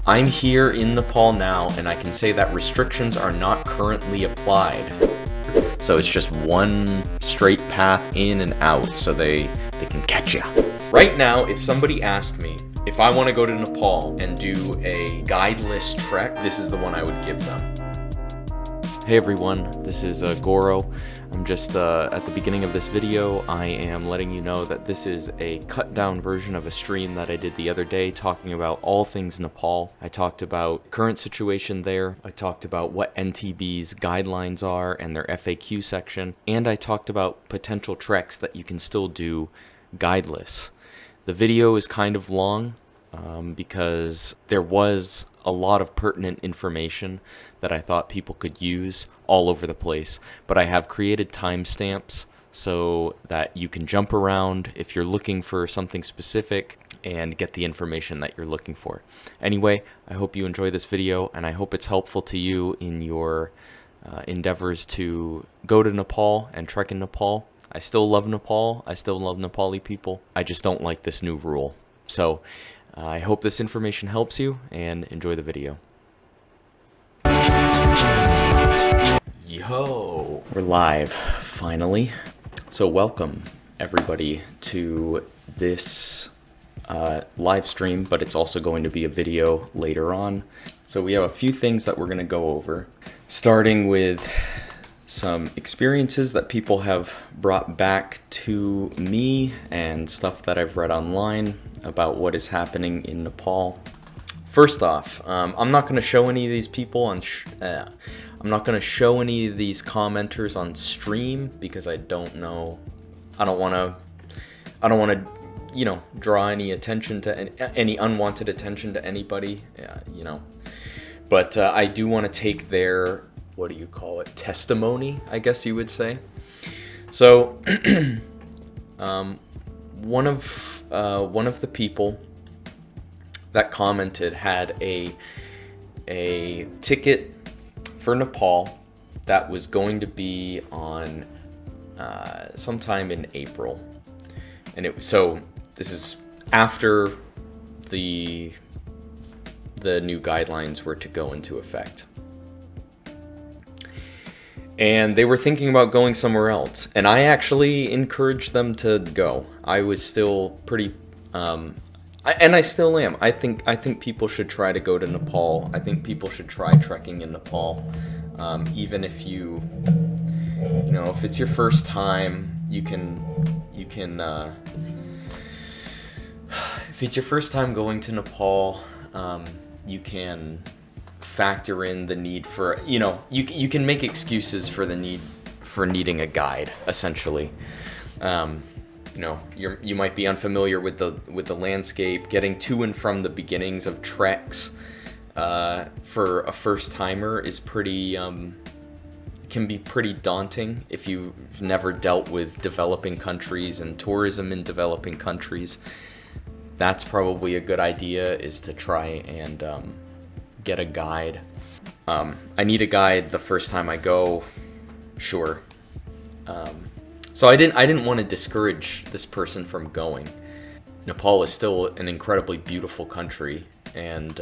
I'm here in Nepal now, and I can say that restrictions are not currently applied. So it's just one straight path in and out, so they can catch you. Right now, if somebody asked me if I want to go to Nepal and do a guideless trek, this is the one I would give them. Hey everyone, this is Goro. I'm just at the beginning of this video, I am letting you know that this is a cut down version of a stream that I did the other day talking about all things Nepal. I talked about current situation there, I talked about what NTB's guidelines are and their FAQ section, and I talked about potential treks that you can still do guideless. The video is kind of long because there was a lot of pertinent information that I thought people could use all over the place, but I have created timestamps so that you can jump around if you're looking for something specific and get the information that you're looking for. Anyway, I hope you enjoy this video, and I hope it's helpful to you in your endeavors to go to Nepal and trek in Nepal. I still love Nepal, I still love Nepali people, I just don't like this new rule. So I hope this information helps you, and enjoy the video. Yo! We're live, finally. So welcome, everybody, to this live stream, but it's also going to be a video later on. So we have a few things that we're going to go over, starting with some experiences that people have brought back to me and stuff that I've read online about what is happening in Nepal. First off, I'm not going to show any of these people on I'm not going to show any of these commenters on stream because I don't know, I don't want to you know, draw any attention to any unwanted attention to anybody, you know. But I do want to take their, what do you call it, testimony, I guess you would say. So one of the people that commented had a ticket for Nepal that was going to be on sometime in April, and so this is after the new guidelines were to go into effect. And they were thinking about going somewhere else, and I actually encouraged them to go. I was still pretty, and I still am. I think people should try to go to Nepal. I think people should try trekking in Nepal, even if you know, if it's your first time, you can. If it's your first time going to Nepal, you can factor in the need for, you know, you can make excuses for the need for needing a guide, essentially. You know, you might be unfamiliar with the landscape. Getting to and from the beginnings of treks for a first timer is pretty can be pretty daunting if you've never dealt with developing countries and tourism in developing countries. That's probably a good idea, is to try and get a guide. I need a guide the first time I go, sure. So I didn't want to discourage this person from going. Nepal is still an incredibly beautiful country, and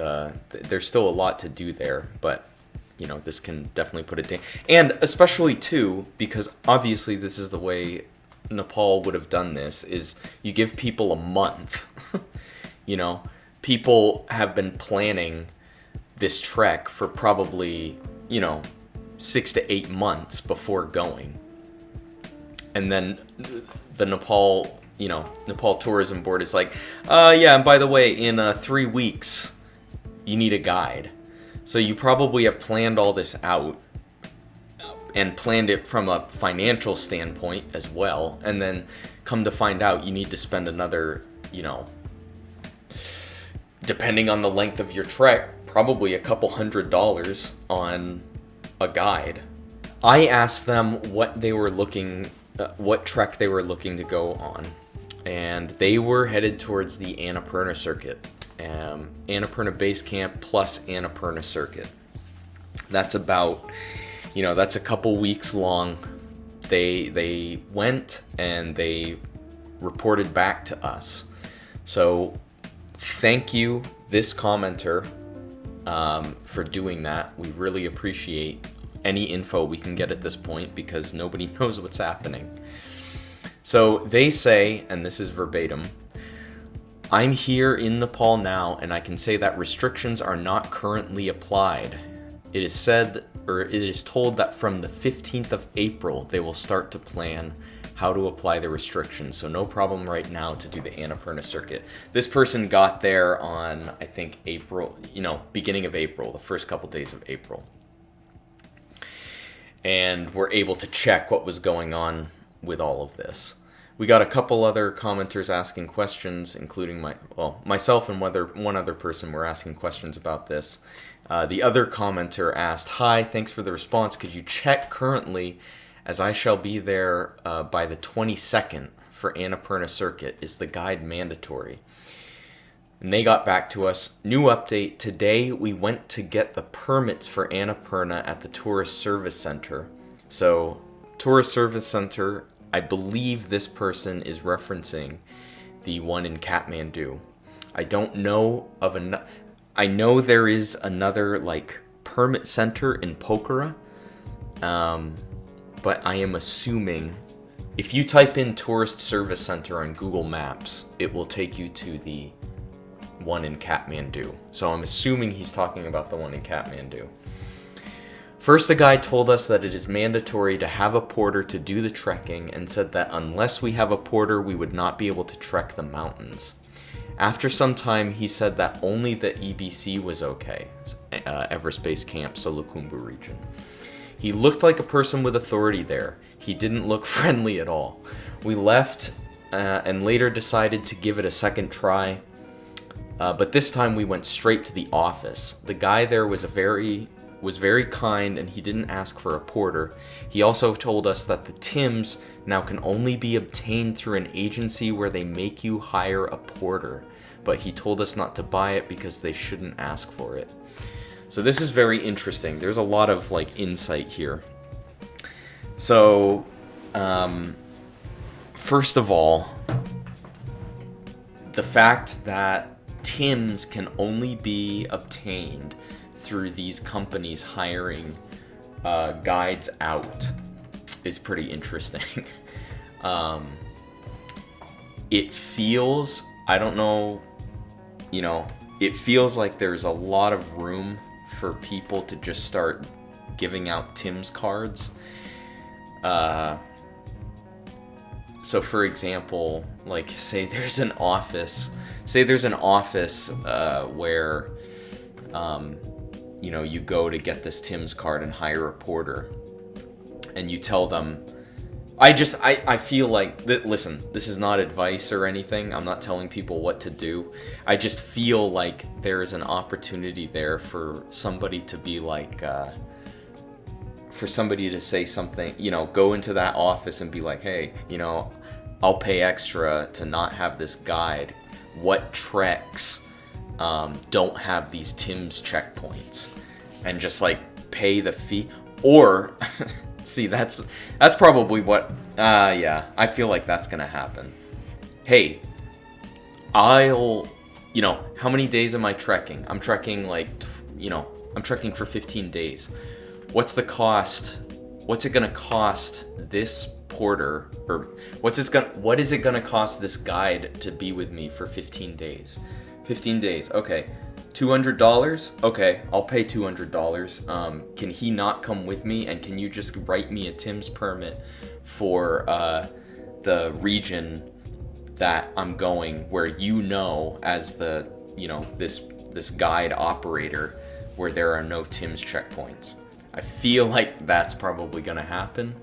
there's still a lot to do there, but you know, this can definitely put it down. And especially too, because obviously this is the way Nepal would have done this, is you give people a month. You know, people have been planning this trek for probably, you know, 6 to 8 months before going. And then the Nepal Tourism Board is like, yeah, and by the way, in 3 weeks, you need a guide. So you probably have planned all this out and planned it from a financial standpoint as well. And then come to find out, you need to spend another, you know, depending on the length of your trek, probably a couple $100 on a guide. I asked them what they were looking, what trek they were looking to go on, and they were headed towards the Annapurna circuit, Annapurna Base Camp plus Annapurna circuit. That's about, you know, that's a couple weeks long. They went and they reported back to us. So thank you, this commenter, for doing that. We really appreciate any info we can get at this point because nobody knows what's happening. So they say, and this is verbatim, "I'm here in Nepal now, and I can say that restrictions are not currently applied. It is said, or it is told that from the 15th of April, they will start to plan how to apply the restrictions. So no problem right now to do the Annapurna circuit." This person got there on, I think, April, beginning of April, the first couple days of April. And were able to check what was going on with all of this. We got a couple other commenters asking questions, including myself and one other person were asking questions about this. The other commenter asked, "Hi, thanks for the response. Could you check currently, as I shall be there by the 22nd for Annapurna Circuit? Is the guide mandatory?" And they got back to us. "New update. Today we went to get the permits for Annapurna at the Tourist Service Center." So, Tourist Service Center, I believe this person is referencing the one in Kathmandu. I don't know of I know there is another permit center in Pokhara, but I am assuming if you type in Tourist Service Center on Google Maps, it will take you to the one in Kathmandu. So I'm assuming he's talking about the one in Kathmandu. "First, the guy told us that it is mandatory to have a porter to do the trekking and said that unless we have a porter, we would not be able to trek the mountains. After some time, he said that only the EBC was okay, Everest Base Camp, Solukhumbu region. He looked like a person with authority there. He didn't look friendly at all. We left and later decided to give it a second try, but this time we went straight to the office. The guy there was very kind, and he didn't ask for a porter. He also told us that the TIMs now can only be obtained through an agency where they make you hire a porter, but he told us not to buy it because they shouldn't ask for it." So this is very interesting. There's a lot of insight here. So, first of all, the fact that TIMs can only be obtained through these companies hiring guides out is pretty interesting. It feels, I don't know, it feels like there's a lot of room for people to just start giving out TIMS cards. So for example, say there's an office where you go to get this TIMS card and hire a porter, and you tell them, I feel like, listen, this is not advice or anything. I'm not telling people what to do. I just feel like there is an opportunity there for somebody to be for somebody to say something, go into that office and be like, "Hey, I'll pay extra to not have this guide. What treks don't have these TIMS checkpoints?" And just pay the fee. Or see, that's probably what I feel like that's gonna happen. "Hey, how many days am I trekking? I'm trekking I'm trekking for 15 days. What's the cost? What's it gonna cost this porter, or what is it gonna cost this guide to be with me for 15 days? 15 days, okay. $200? Okay, I'll pay $200. Can he not come with me, and can you just write me a TIMS permit for the region that I'm going, where as the this guide operator, where there are no TIMS checkpoints?" I feel like that's probably gonna happen.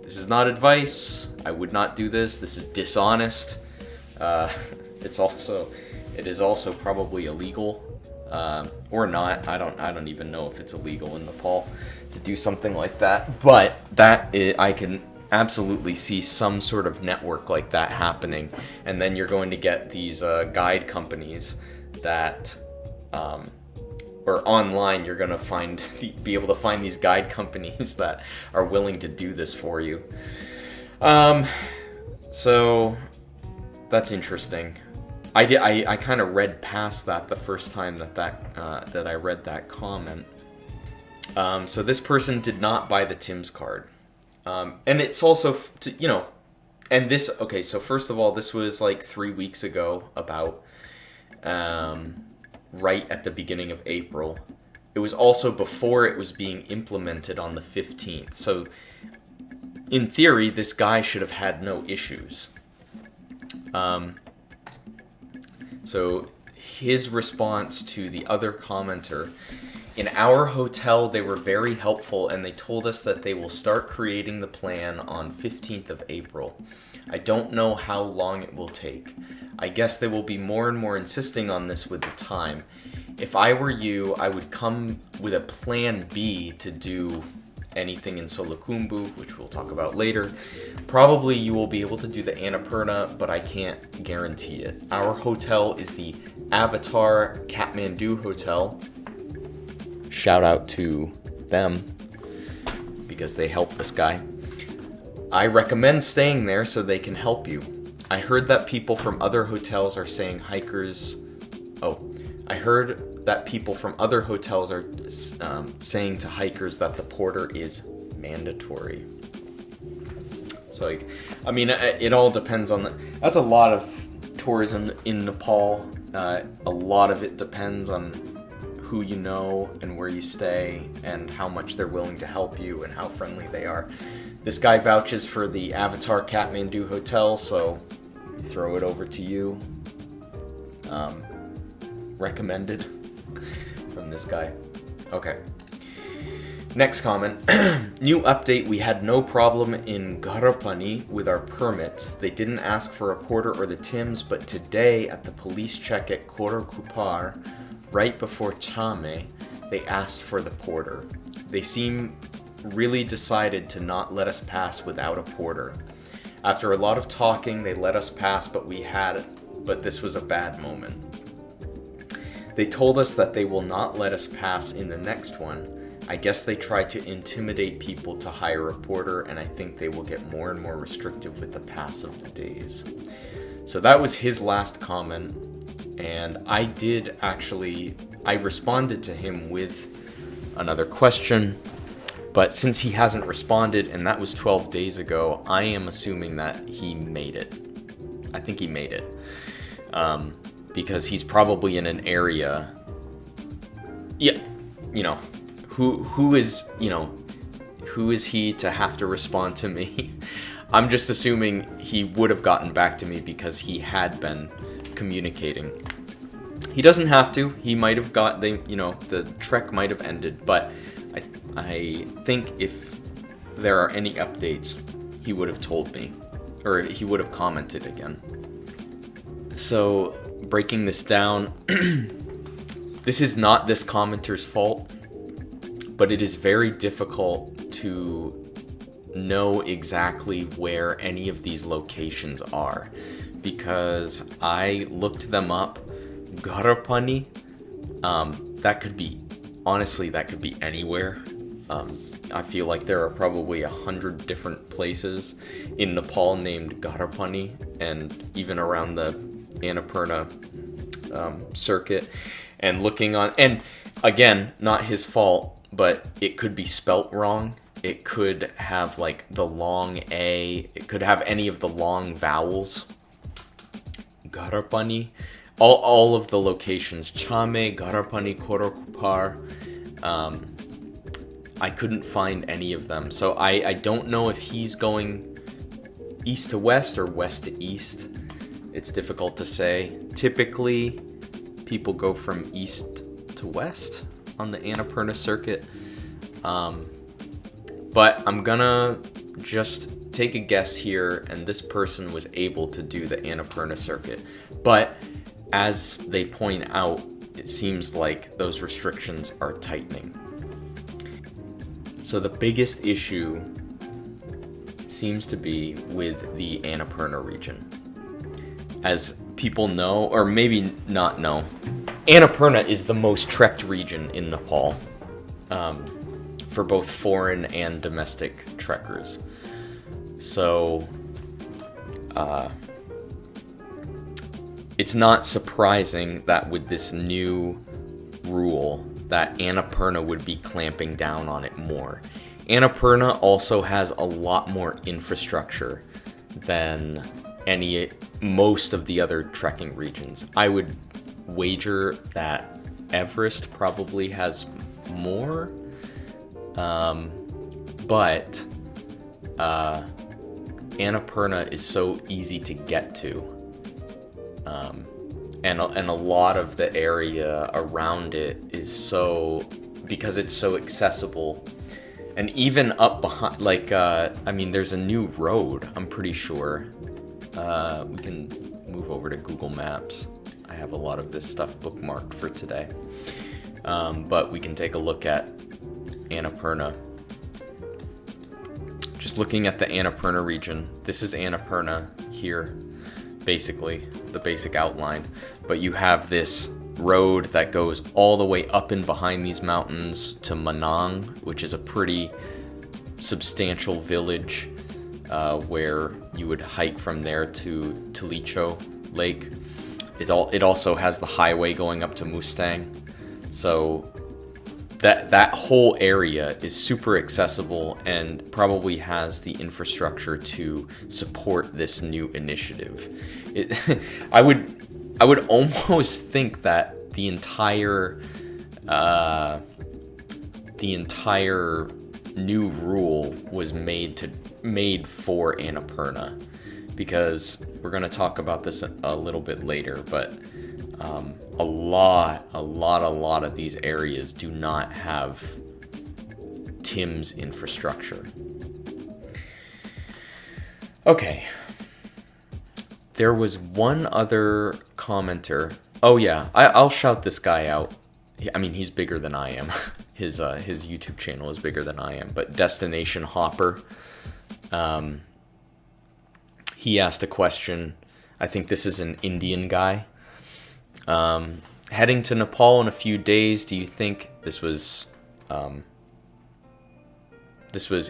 This is not advice. I would not do this. This is dishonest. It is also probably illegal, or not. I don't even know if it's illegal in Nepal to do something like that. But I can absolutely see some sort of network like that happening, and then you're going to get these guide companies that, or online, you're going to be able to find these guide companies that are willing to do this for you. So that's interesting. I kind of read past that the first time that I read that comment. So this person did not buy the Tim's card. And it's also, and this, okay, so first of all, this was like 3 weeks ago, about right at the beginning of April. It was also before it was being implemented on the 15th. So in theory, this guy should have had no issues. So his response to the other commenter: in our hotel, they were very helpful and they told us that they will start creating the plan on 15th of April. I don't know how long it will take. I guess they will be more and more insisting on this with the time. If I were you, I would come with a plan B to do anything in Solukhumbu, which we'll talk about later. Probably you will be able to do the Annapurna, but I can't guarantee it. Our hotel is the Avatar Kathmandu Hotel. Shout out to them because they helped this guy. I recommend staying there so they can help you. I heard that people from other hotels are saying I heard that people from other hotels are saying to hikers that the porter is mandatory. So, it all depends on that's a lot of tourism in Nepal. A lot of it depends on who you know and where you stay and how much they're willing to help you and how friendly they are. This guy vouches for the Avatar Kathmandu Hotel, so throw it over to you. Recommended from this guy. Okay. Next comment. New update. We had no problem in Garapani with our permits. They didn't ask for a porter or the Tims, but today at the police check at Korokupar, right before Chame, they asked for the porter. They seem really decided to not let us pass without a porter. After a lot of talking, they let us pass, but this was a bad moment. They told us that they will not let us pass in the next one. I guess they try to intimidate people to hire a porter, and I think they will get more and more restrictive with the pass of the days. So that was his last comment, and I responded to him with another question, but since he hasn't responded, and that was 12 days ago, I am assuming that he made it. I think he made it. Because he's probably in an area, who is he to have to respond to me? I'm just assuming he would have gotten back to me because he had been communicating. He doesn't have to. He might have the trek might have ended, but I think if there are any updates, he would have told me, or he would have commented again. So, breaking this down, this is not this commenter's fault, but it is very difficult to know exactly where any of these locations are, because I looked them up. Garapani, that could be anywhere. I feel like there are probably 100 different places in Nepal named Garapani, and even around the Annapurna circuit, and looking on, and again, not his fault, but it could be spelt wrong. It could have like the long A, it could have any of the long vowels. Garapani, all of the locations, Chame, Garapani, Korokupar, I couldn't find any of them, so I don't know if he's going east to west or west to east. It's difficult to say. Typically, people go from east to west on the Annapurna circuit. But I'm gonna just take a guess here, and this person was able to do the Annapurna circuit. But as they point out, it seems like those restrictions are tightening. So the biggest issue seems to be with the Annapurna region. As people know, or maybe not know, Annapurna is the most trekked region in Nepal, for both foreign and domestic trekkers. So, it's not surprising that with this new rule that Annapurna would be clamping down on it more. Annapurna also has a lot more infrastructure than most of the other trekking regions. I would wager that Everest probably has more, but Annapurna is so easy to get to, and a lot of the area around it is because it's so accessible. And even up behind, there's a new road, I'm pretty sure. We can move over to Google Maps. I have a lot of this stuff bookmarked for today. But we can take a look at Annapurna. Just looking at the Annapurna region. This is Annapurna here, basically, the basic outline. But you have this road that goes all the way up and behind these mountains to Manang, which is a pretty substantial village where you would hike from there to Tilicho Lake. It also has the highway going up to Mustang, so that whole area is super accessible and probably has the infrastructure to support this new initiative. I would almost think that the entire new rule was made for Annapurna, because we're going to talk about this a little bit later, but a lot of these areas do not have TIM's infrastructure. Okay. There was one other commenter. Oh yeah, I'll shout this guy out. I mean, he's bigger than I am. His YouTube channel is bigger than I am. But Destination Hopper, he asked a question. I think this is an Indian guy. Heading to Nepal in a few days. Do you think this was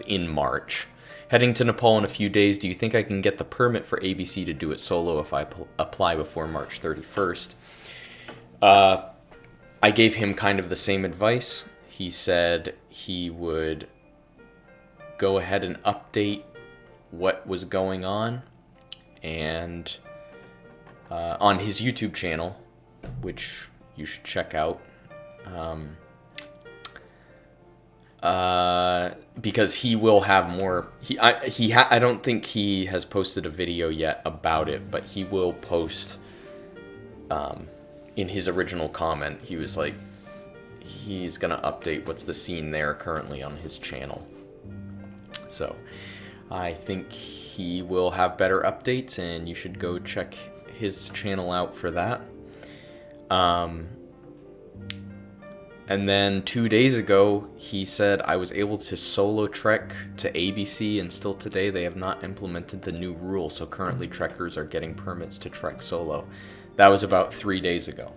in March? Heading to Nepal in a few days, do you think I can get the permit for ABC to do it solo if I apply before March 31st? I gave him kind of the same advice. He said he would go ahead and update what was going on, and on his YouTube channel, which you should check out. Because he will have more. I don't think he has posted a video yet about it, but he will post. In his original comment, he was like, he's gonna update what's the scene there currently on his channel. So, I think he will have better updates, and you should go check his channel out for that. And then 2 days ago, he said, I was able to solo trek to ABC, and still today they have not implemented the new rule, so currently trekkers are getting permits to trek solo. That was about 3 days ago.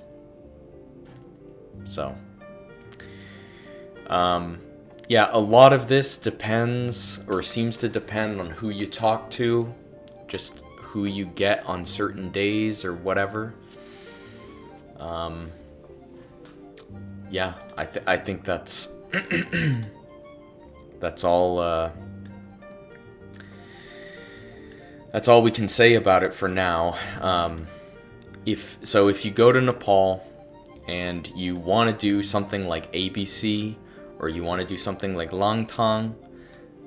So, yeah, a lot of this depends, or seems to depend on who you talk to, just who you get on certain days or whatever. Yeah, I think that's that's all we can say about it for now. If you go to Nepal and you want to do something like ABC, or you want to do something like Langtang,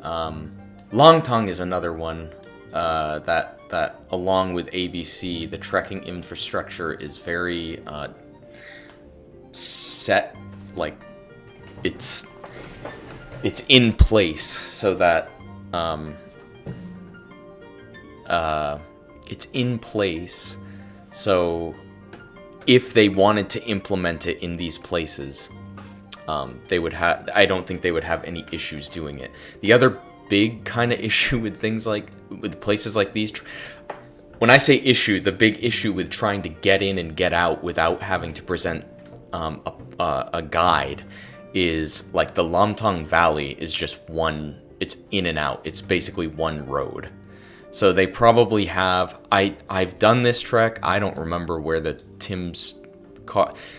Langtang is another one that along with ABC, the trekking infrastructure is very set, like it's in place so that it's in place, so if they wanted to implement it in these places, they would have. I don't think they would have any issues doing it. The other big kind of issue with with places like these, when I say issue, the big issue with trying to get in and get out without having to present a guide is like the Lamtang Valley is just one. It's in and out. It's basically one road. So they probably have. I've done this trek. I don't remember where the Tim's.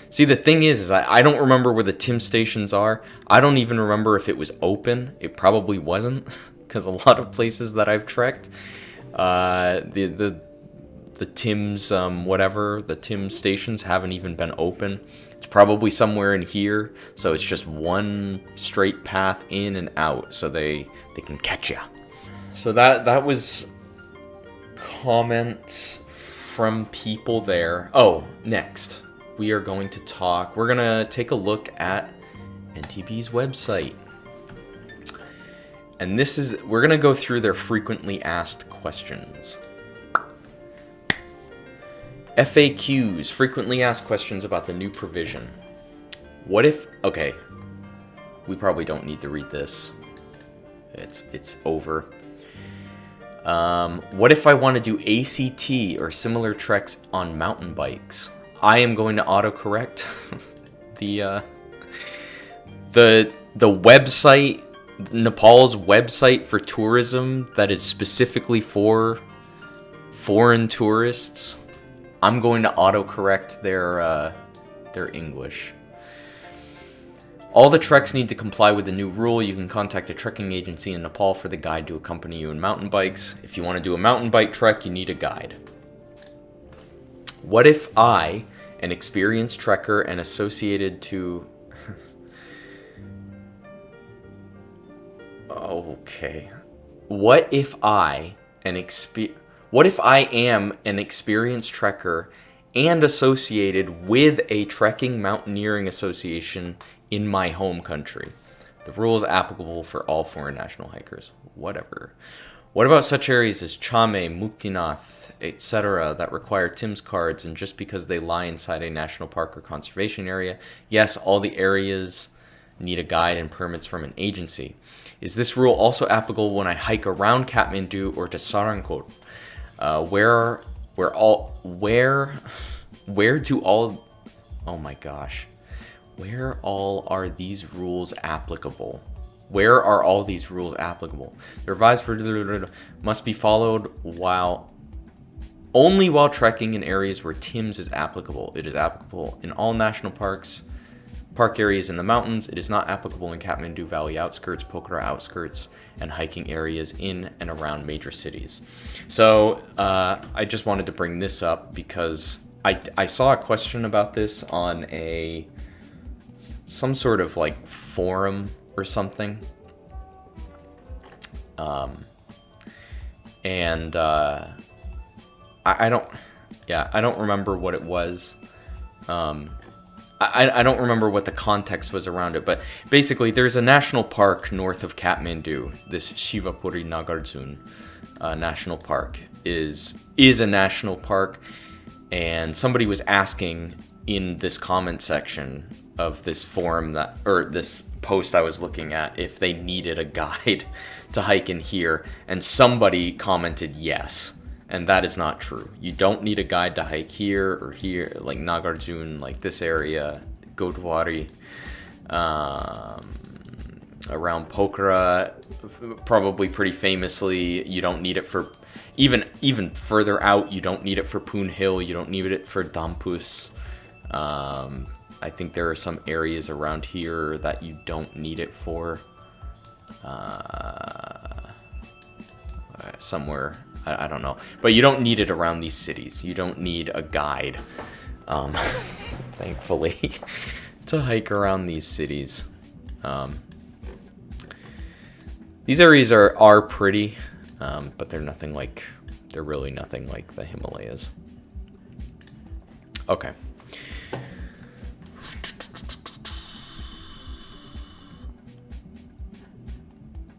See, the thing is I don't remember where the Tim stations are. I don't even remember if it was open. It probably wasn't, because a lot of places that I've trekked, the Tim's the Tim stations haven't even been open. It's probably somewhere in here, so it's just one straight path in and out, so they can catch you. So that was comments from people there. Oh, next we are going to talk. We're gonna take a look at NTB's website, and we're gonna go through their frequently asked questions. FAQs, frequently asked questions about the new provision. What if, okay, we probably don't need to read this. It's over. What if I want to do ACT or similar treks on mountain bikes? I am going to autocorrect the website, Nepal's website for tourism that is specifically for foreign tourists. I'm going to autocorrect their English. All the treks need to comply with the new rule. You can contact a trekking agency in Nepal for the guide to accompany you in mountain bikes. If you want to do a mountain bike trek, you need a guide. What if I, an experienced trekker and associated to... Okay. What if I am an experienced trekker and associated with a trekking mountaineering association in my home country? The rule is applicable for all foreign national hikers. Whatever. What about such areas as Chame, Muktinath, etc. that require TIMS cards, and just because they lie inside a national park or conservation area? Yes, all the areas need a guide and permits from an agency. Is this rule also applicable when I hike around Kathmandu or to Sarankot? Where all are these rules applicable? Where are all these rules applicable? The revised must be followed only while trekking in areas where TIMS is applicable. It is applicable in all national parks, park areas in the mountains. It is not applicable in Kathmandu Valley outskirts, Pokhara outskirts, and hiking areas in and around major cities. So I just wanted to bring this up because I saw a question about this on some sort of like forum or something. I don't remember what it was. I don't remember what the context was around it, but basically there's a national park north of Kathmandu. This Shivapuri Nagarjun National Park is a national park, and somebody was asking in this comment section of this forum this post I was looking at if they needed a guide to hike in here, and somebody commented yes. And that is not true. You don't need a guide to hike here or here, like Nagarjun, like this area, Godwari, around Pokhara, probably pretty famously. You don't need it for, even further out, you don't need it for Poon Hill, you don't need it for Dampus. I think there are some areas around here that you don't need it for. Somewhere, I don't know, but you don't need it around these cities. You don't need a guide, thankfully, to hike around these cities. These areas are pretty, but they're really nothing like the Himalayas. Okay.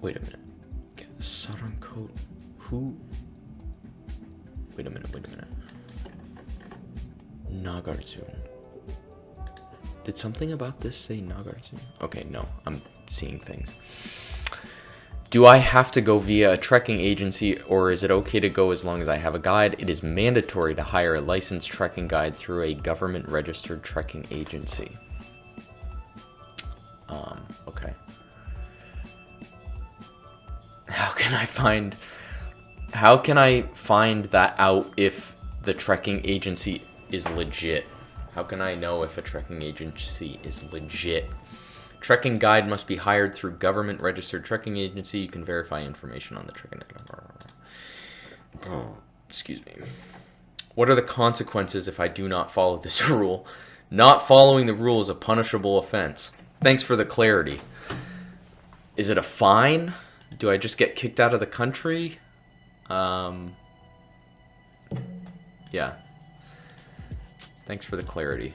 Wait a minute. Sarankot. Who? Wait a minute. Nagarjun. Did something about this say Nagarjun? Okay, no, I'm seeing things. Do I have to go via a trekking agency, or is it okay to go as long as I have a guide? It is mandatory to hire a licensed trekking guide through a government-registered trekking agency. Okay. How How can I find that out if the trekking agency is legit? How can I know if a trekking agency is legit? Trekking guide must be hired through government registered trekking agency. You can verify information on the trekking. Excuse me. What are the consequences if I do not follow this rule? Not following the rule is a punishable offense. Thanks for the clarity. Is it a fine? Do I just get kicked out of the country? Yeah. Thanks for the clarity.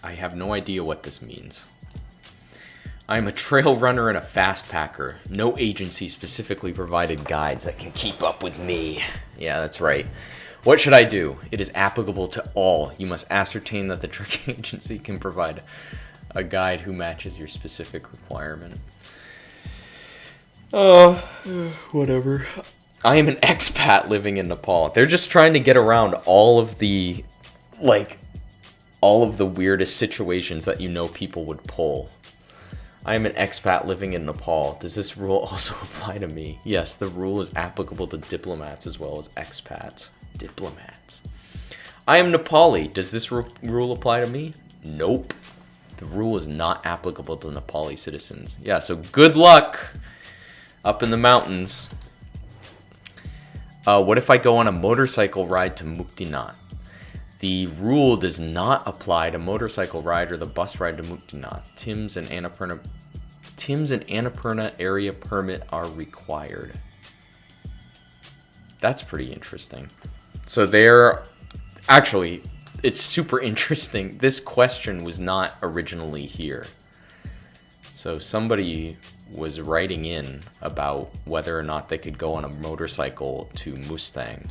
I have no idea what this means. I'm a trail runner and a fast packer. No agency specifically provided guides that can keep up with me. Yeah, that's right. What should I do? It is applicable to all. You must ascertain that the trekking agency can provide a guide who matches your specific requirement. Whatever. I am an expat living in Nepal. They're just trying to get around all of the weirdest situations that people would pull. I am an expat living in Nepal. Does this rule also apply to me? Yes, the rule is applicable to diplomats as well as expats. Diplomats. I am Nepali. Does this rule apply to me? Nope. The rule is not applicable to Nepali citizens. Yeah, so good luck up in the mountains. What if I go on a motorcycle ride to Muktinath? The rule does not apply to motorcycle ride or the bus ride to Muktinath. Tims and Annapurna area permit are required. That's pretty interesting. So actually, it's super interesting. This question was not originally here. So somebody was writing in about whether or not they could go on a motorcycle to Mustang.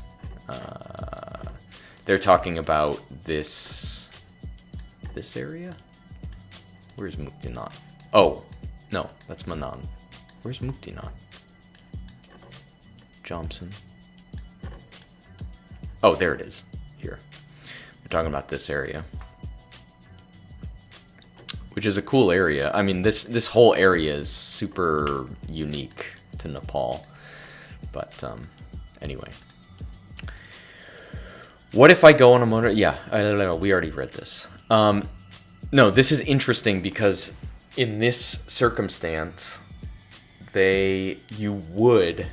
They're talking about this area? Where's Muktinath? Oh, no, that's Manan. Where's Muktinath? Johnson. Oh, there it is. Here. We're talking about this area. Which is a cool area. I mean, this whole area is super unique to Nepal. But, anyway. What if I go on a motor... Yeah, I don't know. We already read this. No, this is interesting because in this circumstance, you would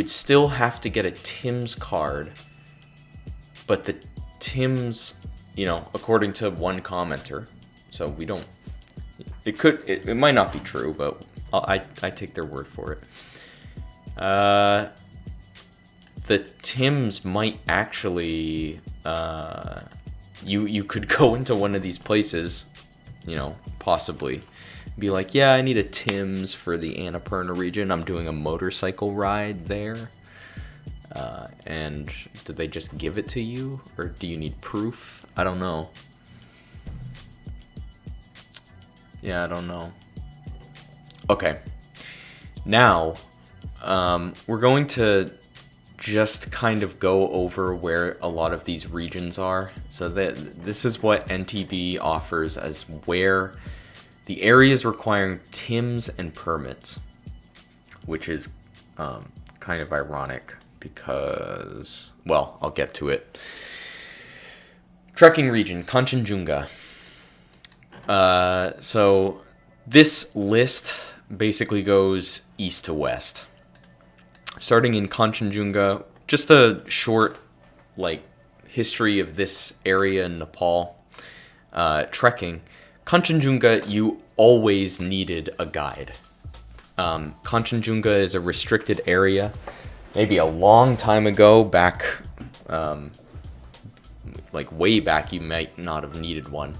still have to get a Tim's card, but the Tim's, according to one commenter, so we don't... It might not be true, but I take their word for it. The Tims might actually, you could go into one of these places, possibly, be like, yeah, I need a Tims for the Annapurna region. I'm doing a motorcycle ride there. And do they just give it to you? Or do you need proof? I don't know. Yeah, I don't know. Okay. Now, we're going to just kind of go over where a lot of these regions are. So this is what NTB offers as where the areas requiring TIMs and permits, which is kind of ironic because, well, I'll get to it. Trekking region, Kanchenjunga. So this list basically goes east to west. Starting in Kanchenjunga, just a short history of this area in Nepal. Trekking. Kanchenjunga, you always needed a guide. Kanchenjunga is a restricted area. Maybe a long time ago, back, way back, you might not have needed one.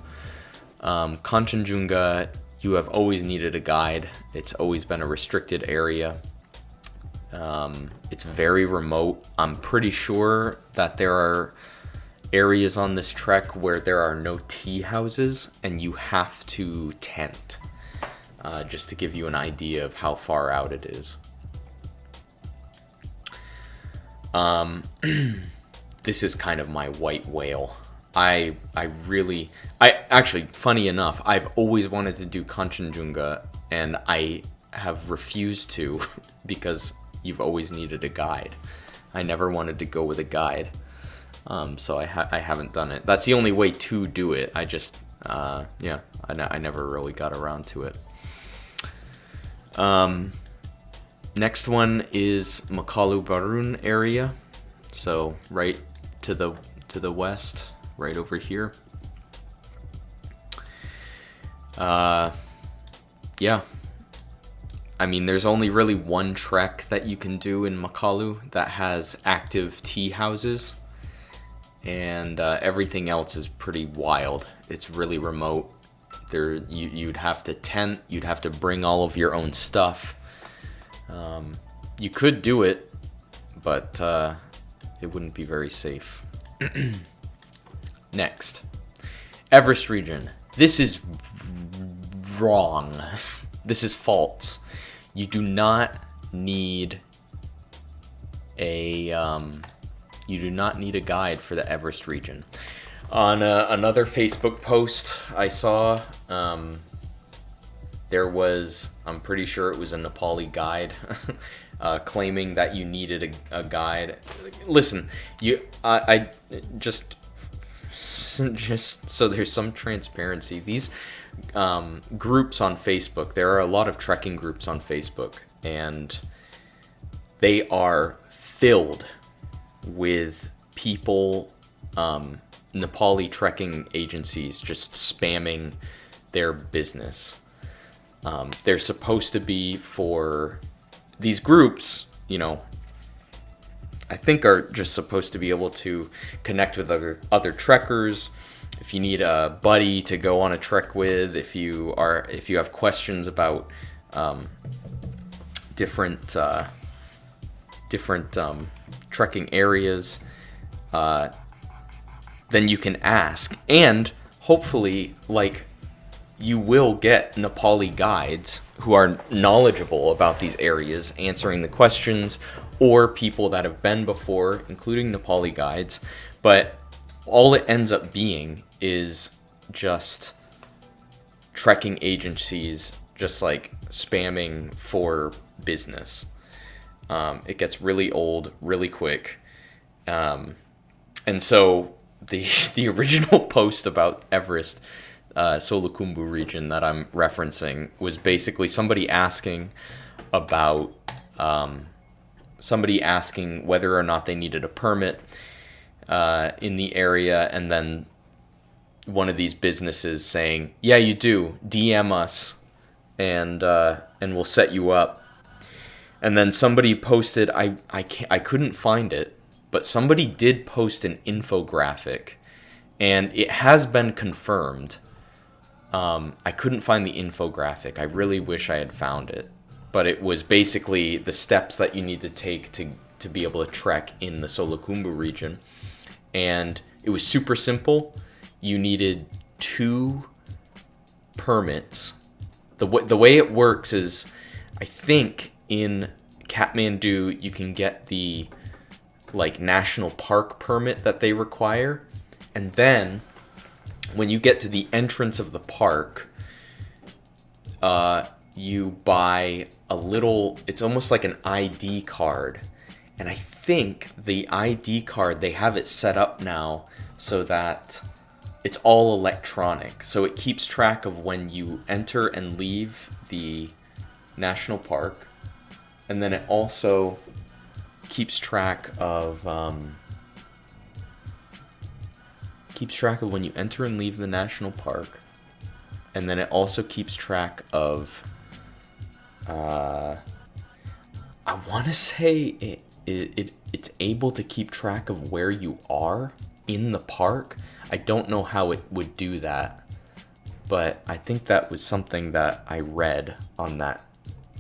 Kanchenjunga, you have always needed a guide. It's always been a restricted area. It's very remote. I'm pretty sure that there are areas on this trek where there are no tea houses and you have to tent, just to give you an idea of how far out it is. This is kind of my white whale. I actually, funny enough, I've always wanted to do Kanchenjunga and I have refused to because you've always needed a guide. I never wanted to go with a guide, so I haven't done it. That's the only way to do it. I just I never really got around to it. Next one is Makalu Barun area, so right to the west, right over here. Yeah. I mean, there's only really one trek that you can do in Makalu that has active tea houses, and everything else is pretty wild. It's really remote. You'd have to tent. You'd have to bring all of your own stuff. You could do it, but it wouldn't be very safe. Next, Everest region. This is wrong. This is false. You do not need a guide for the Everest region. On another Facebook post I saw, there was, I'm pretty sure it was a Nepali guide, claiming that you needed a guide. Listen, I just so there's some transparency. These groups on Facebook, there are a lot of trekking groups on Facebook, and they are filled with people, Nepali trekking agencies just spamming their business. They're supposed to be for these groups, I think are just supposed to be able to connect with other trekkers. If you need a buddy to go on a trek with, if you have questions about different trekking areas, then you can ask, and hopefully, you will get Nepali guides who are knowledgeable about these areas, answering the questions, or people that have been before, including Nepali guides. But all it ends up being is just trekking agencies just spamming for business. It gets really old really quick. And so the original post about Everest, Solukhumbu region that I'm referencing, was basically somebody asking whether or not they needed a permit in the area, and then one of these businesses saying, "Yeah, you do. DM us, and we'll set you up." And then somebody posted, I couldn't find it, but somebody did post an infographic, and it has been confirmed. I couldn't find the infographic. I really wish I had found it. But it was basically the steps that you need to take to be able to trek in the Solukhumbu region. And it was super simple. You needed 2 permits. The way it works is, I think in Kathmandu you can get the national park permit that they require, and then when you get to the entrance of the park, you buy it's almost like an ID card. And I think the ID card, they have it set up now so that it's all electronic. So it keeps track of when you enter and leave the national park. And then it also keeps track of when you enter and leave the national park. And then it also keeps track of I want to say it's able to keep track of where you are in the park. I don't know how it would do that, but I think that was something that I read on that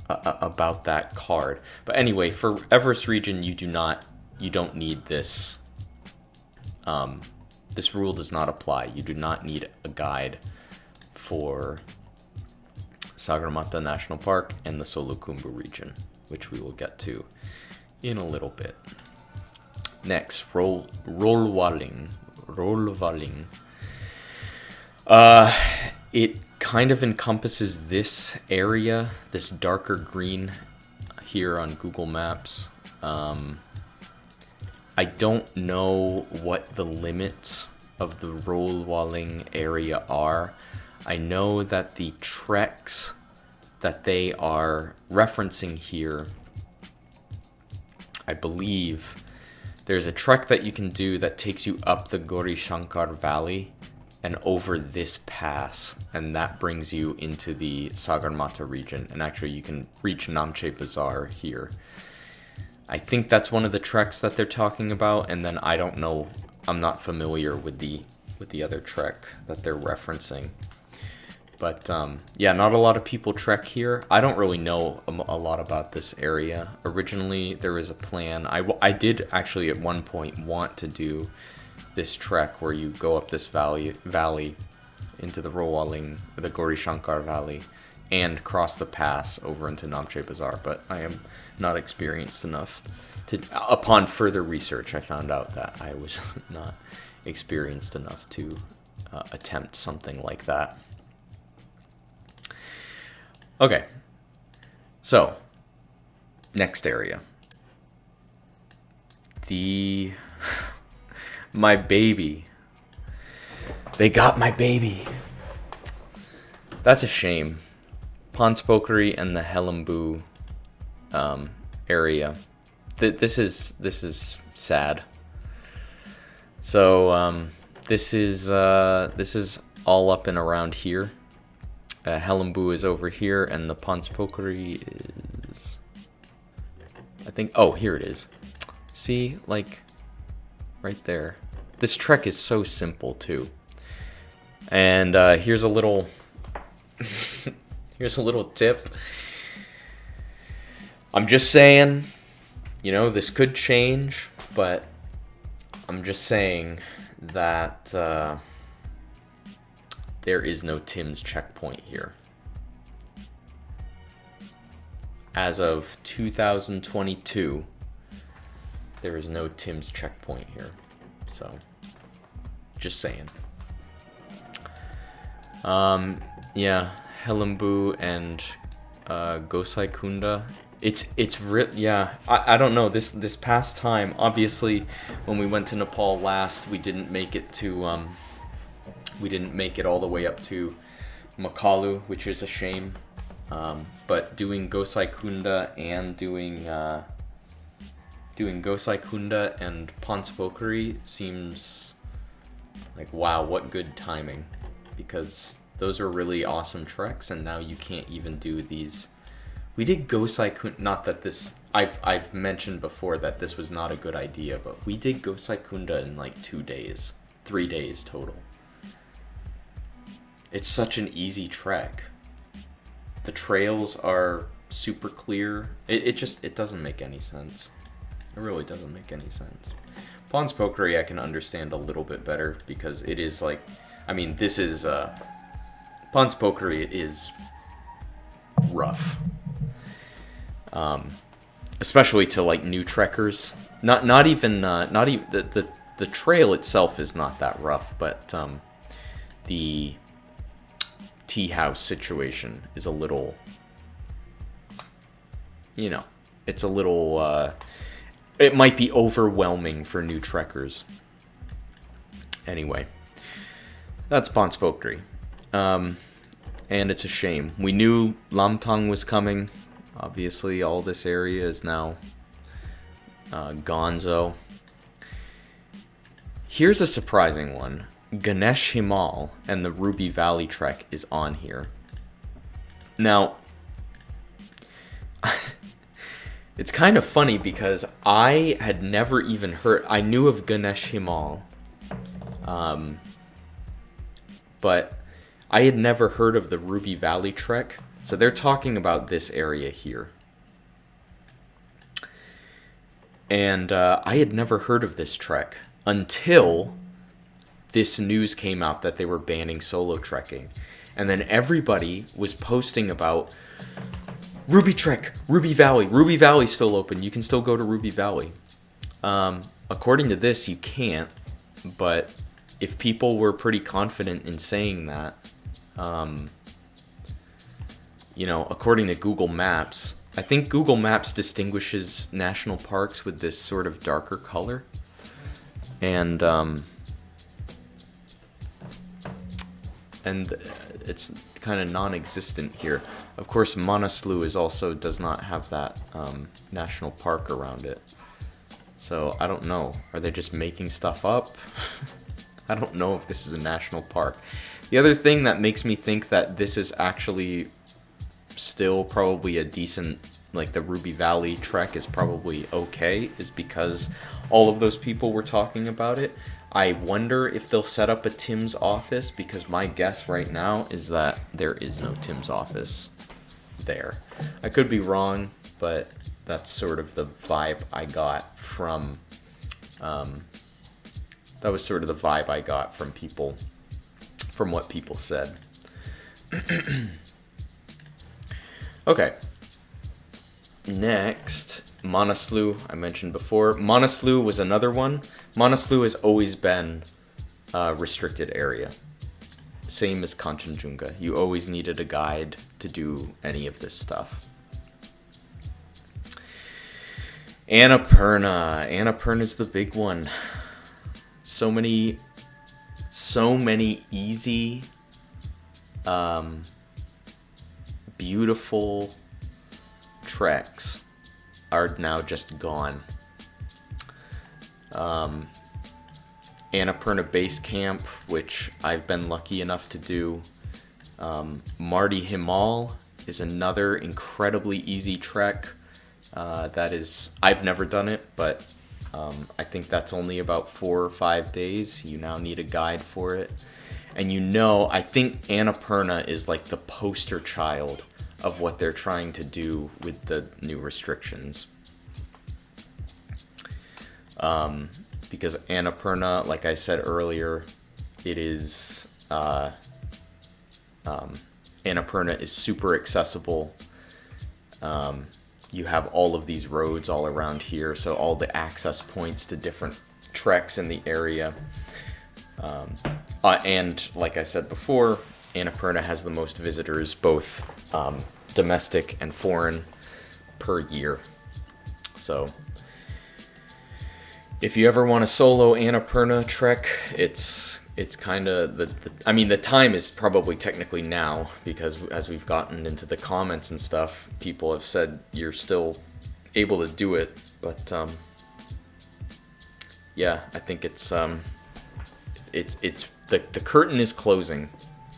about that card. But anyway, for Everest region, you don't need this. This rule does not apply. You do not need a guide for Sagarmatha National Park and the Solukhumbu region, which we will get to in a little bit. Next, Rolvaling. It kind of encompasses this area, this darker green here on Google Maps. I don't know what the limits of the Rolwaling area are. I know that the treks that they are referencing here, I believe there's a trek that you can do that takes you up the Gauri Shankar Valley and over this pass, and that brings you into the Sagarmatha region. And actually you can reach Namche Bazaar here. I think that's one of the treks that they're talking about, and then I don't know, I'm not familiar with the other trek that they're referencing. But yeah, not a lot of people trek here. I don't really know a lot about this area. Originally, there was a plan. I did actually at one point want to do this trek where you go up this valley into the Rolwaling, the Gauri Shankar Valley, and cross the pass over into Namche Bazaar, but I am not experienced enough to. Upon further research, I found out that I was not experienced enough to attempt something like that. Okay, so next area. My baby. They got my baby. That's a shame. Panch Pokhari and the Helambu area. This is sad. So this is all up and around here. Helambu is over here, and the Panch Pokhari is, I think. Oh, here it is. See, like right there. This trek is so simple too. And here's a little. Here's a little tip. I'm just saying, you know, this could change, but I'm just saying that there is no Tim's checkpoint here. As of 2022, there is no Tim's checkpoint here. So, just saying. Yeah. Helambu and Gosai Kunda. It's real. Yeah, I don't know. This past time, obviously, when we went to Nepal last, we didn't make it to we didn't make it all the way up to Makalu, which is a shame. But doing Gosai Kunda and doing Gosai Kunda and Panch Pokhari seems like, wow, what good timing, because those are really awesome treks, and now you can't even do these. We did Gosai Kunda, not that this, I've mentioned before that this was not a good idea, but we did Gosai Kunda in like 2 days, 3 days total. It's such an easy trek. The trails are super clear. It doesn't make any sense. It really doesn't make any sense. Panch Pokhari I can understand a little bit better, because it is like, I mean, this is Panch Pokhari is rough, especially to like new trekkers. Not even the trail itself is not that rough, but the tea house situation is a little, you know, it's a little. It might be overwhelming for new trekkers. Anyway, that's Panch Pokhari. And it's a shame. We knew Lamtang was coming. Obviously, all this area is now gonzo. Here's a surprising one. Ganesh Himal and the Ruby Valley Trek is on here. Now, it's kind of funny because I had never even heard. I knew of Ganesh Himal, but I had never heard of the Ruby Valley Trek. So they're talking about this area here. And I had never heard of this trek until this news came out that they were banning solo trekking. And then everybody was posting about Ruby Trek, Ruby Valley's still open. You can still go to Ruby Valley. According to this, you can't. But if people were pretty confident in saying that, you know, according to Google Maps, I think Google Maps distinguishes national parks with this sort of darker color. And it's kind of non-existent here. Of course, Manaslu does not have that national park around it. So I don't know. Are they just making stuff up? I don't know if this is a national park. The other thing that makes me think that this is actually still probably a decent, like the Ruby Valley trek is probably okay, is because all of those people were talking about it. I wonder if they'll set up a Tim's office, because my guess right now is that there is no Tim's office there. I could be wrong, but that's sort of the vibe I got from, that was sort of the vibe I got from people, from what people said. Okay. Next, Manaslu, I mentioned before. Manaslu was another one. Manaslu has always been a restricted area. Same as Kanchenjunga. You always needed a guide to do any of this stuff. Annapurna. Annapurna's the big one. So many easy, beautiful treks are now just gone. Annapurna Base Camp, which I've been lucky enough to do. Mardi Himal is another incredibly easy trek. I've never done it, but I think that's only about 4 or 5 days. You now need a guide for it. And I think Annapurna is like the poster child of what they're trying to do with the new restrictions. Because Annapurna, like I said earlier, Annapurna is super accessible. You have all of these roads all around here, so all the access points to different treks in the area. And like I said before, Annapurna has the most visitors, both domestic and foreign, per year. So if you ever want a solo Annapurna trek, it's kind of the time is probably technically now, because as we've gotten into the comments and stuff, people have said you're still able to do it, but yeah, I think it's the curtain is closing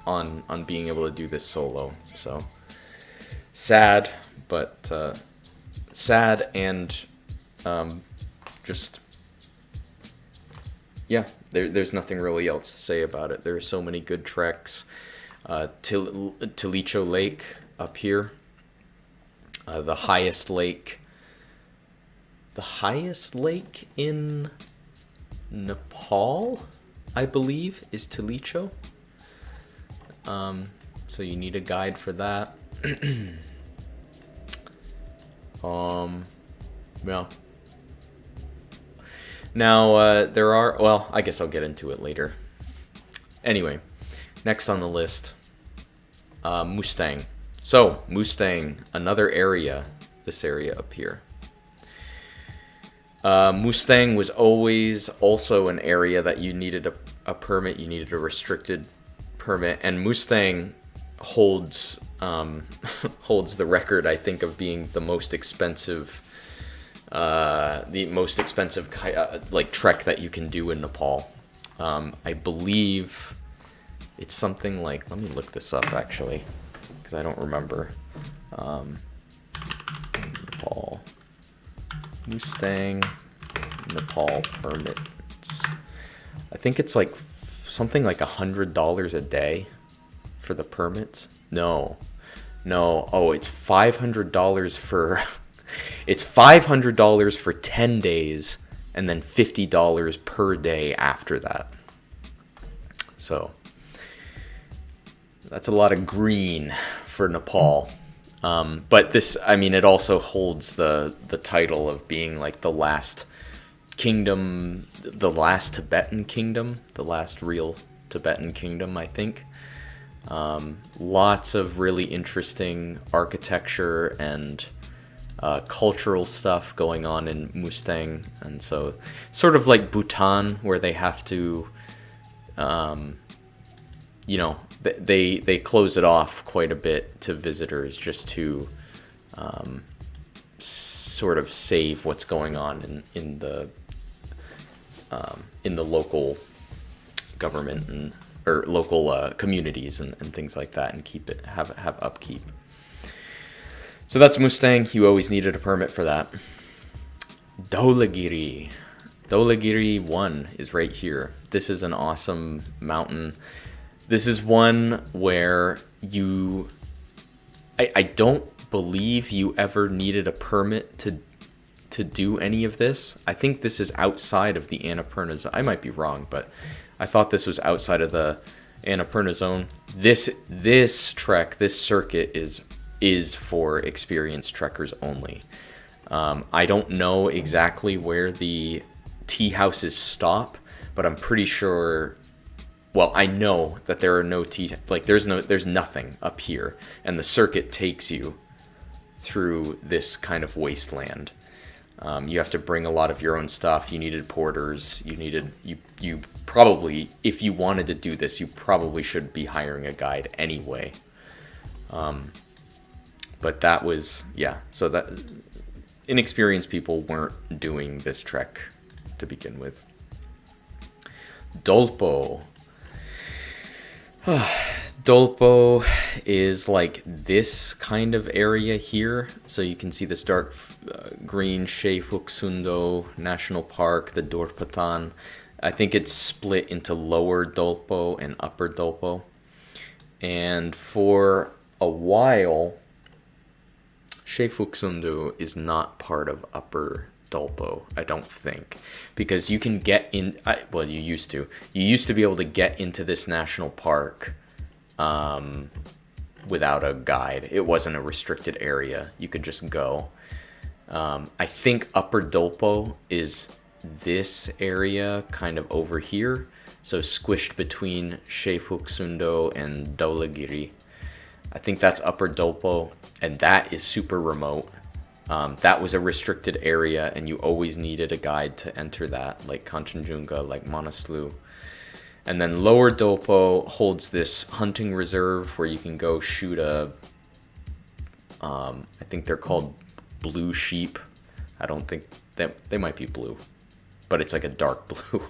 on being able to do this solo. So sad, but sad and just. Yeah, there's nothing really else to say about it. There are so many good treks. Tilicho Lake up here. The highest lake in Nepal, I believe, is Tilicho. So you need a guide for that. Yeah. Now, I guess I'll get into it later. Anyway, next on the list, Mustang. So, Mustang, another area, this area up here. Mustang was always also an area that you needed a permit, you needed a restricted permit, and Mustang holds the record, I think, of being the most expensive trek that you can do in Nepal. I believe it's something like, let me look this up actually, because I don't remember. Nepal Mustang Nepal permits. I think it's like something like $100 a day for the permits. No. Oh, it's $500 for. It's $500 for 10 days, and then $50 per day after that. So that's a lot of green for Nepal. But this, it also holds the title of being like the last kingdom, the last Tibetan kingdom, the last real Tibetan kingdom, I think. Lots of really interesting architecture and cultural stuff going on in Mustang, and so sort of like Bhutan, where they have to, you know, they close it off quite a bit to visitors just to sort of save what's going on in the local government and or local communities and things like that, and keep it have upkeep. So that's Mustang. You always needed a permit for that. Dhaulagiri 1 is right here. This is an awesome mountain. This is one where I don't believe you ever needed a permit to do any of this. I think this is outside of the Annapurna zone. I might be wrong, but I thought this was outside of the Annapurna zone. This trek, this circuit is for experienced trekkers only. I don't know exactly where the tea houses stop, but I'm pretty sure. Well, I know that there are no tea. Like there's nothing up here, and the circuit takes you through this kind of wasteland. You have to bring a lot of your own stuff. You needed porters. You probably, if you wanted to do this, you probably should be hiring a guide anyway. But that was, yeah, so that inexperienced people weren't doing this trek to begin with. Dolpo. Dolpo is like this kind of area here. So you can see this dark green Shey Phoksundo National Park, the Dorpatan. I think it's split into Lower Dolpo and Upper Dolpo. And for a while, Shey Phoksundo is not part of Upper Dolpo, I don't think, because you can get in. Well, you used to be able to get into this national park without a guide. It wasn't a restricted area. You could just go. I think Upper Dolpo is this area kind of over here, so squished between Shey Phoksundo and Dhaulagiri. I think that's Upper Dolpo, and that is super remote. That was a restricted area, and you always needed a guide to enter that, like Kanchenjunga, like Manaslu. And then Lower Dolpo holds this hunting reserve where you can go shoot I think they're called blue sheep. I don't think they might be blue, but it's like a dark blue.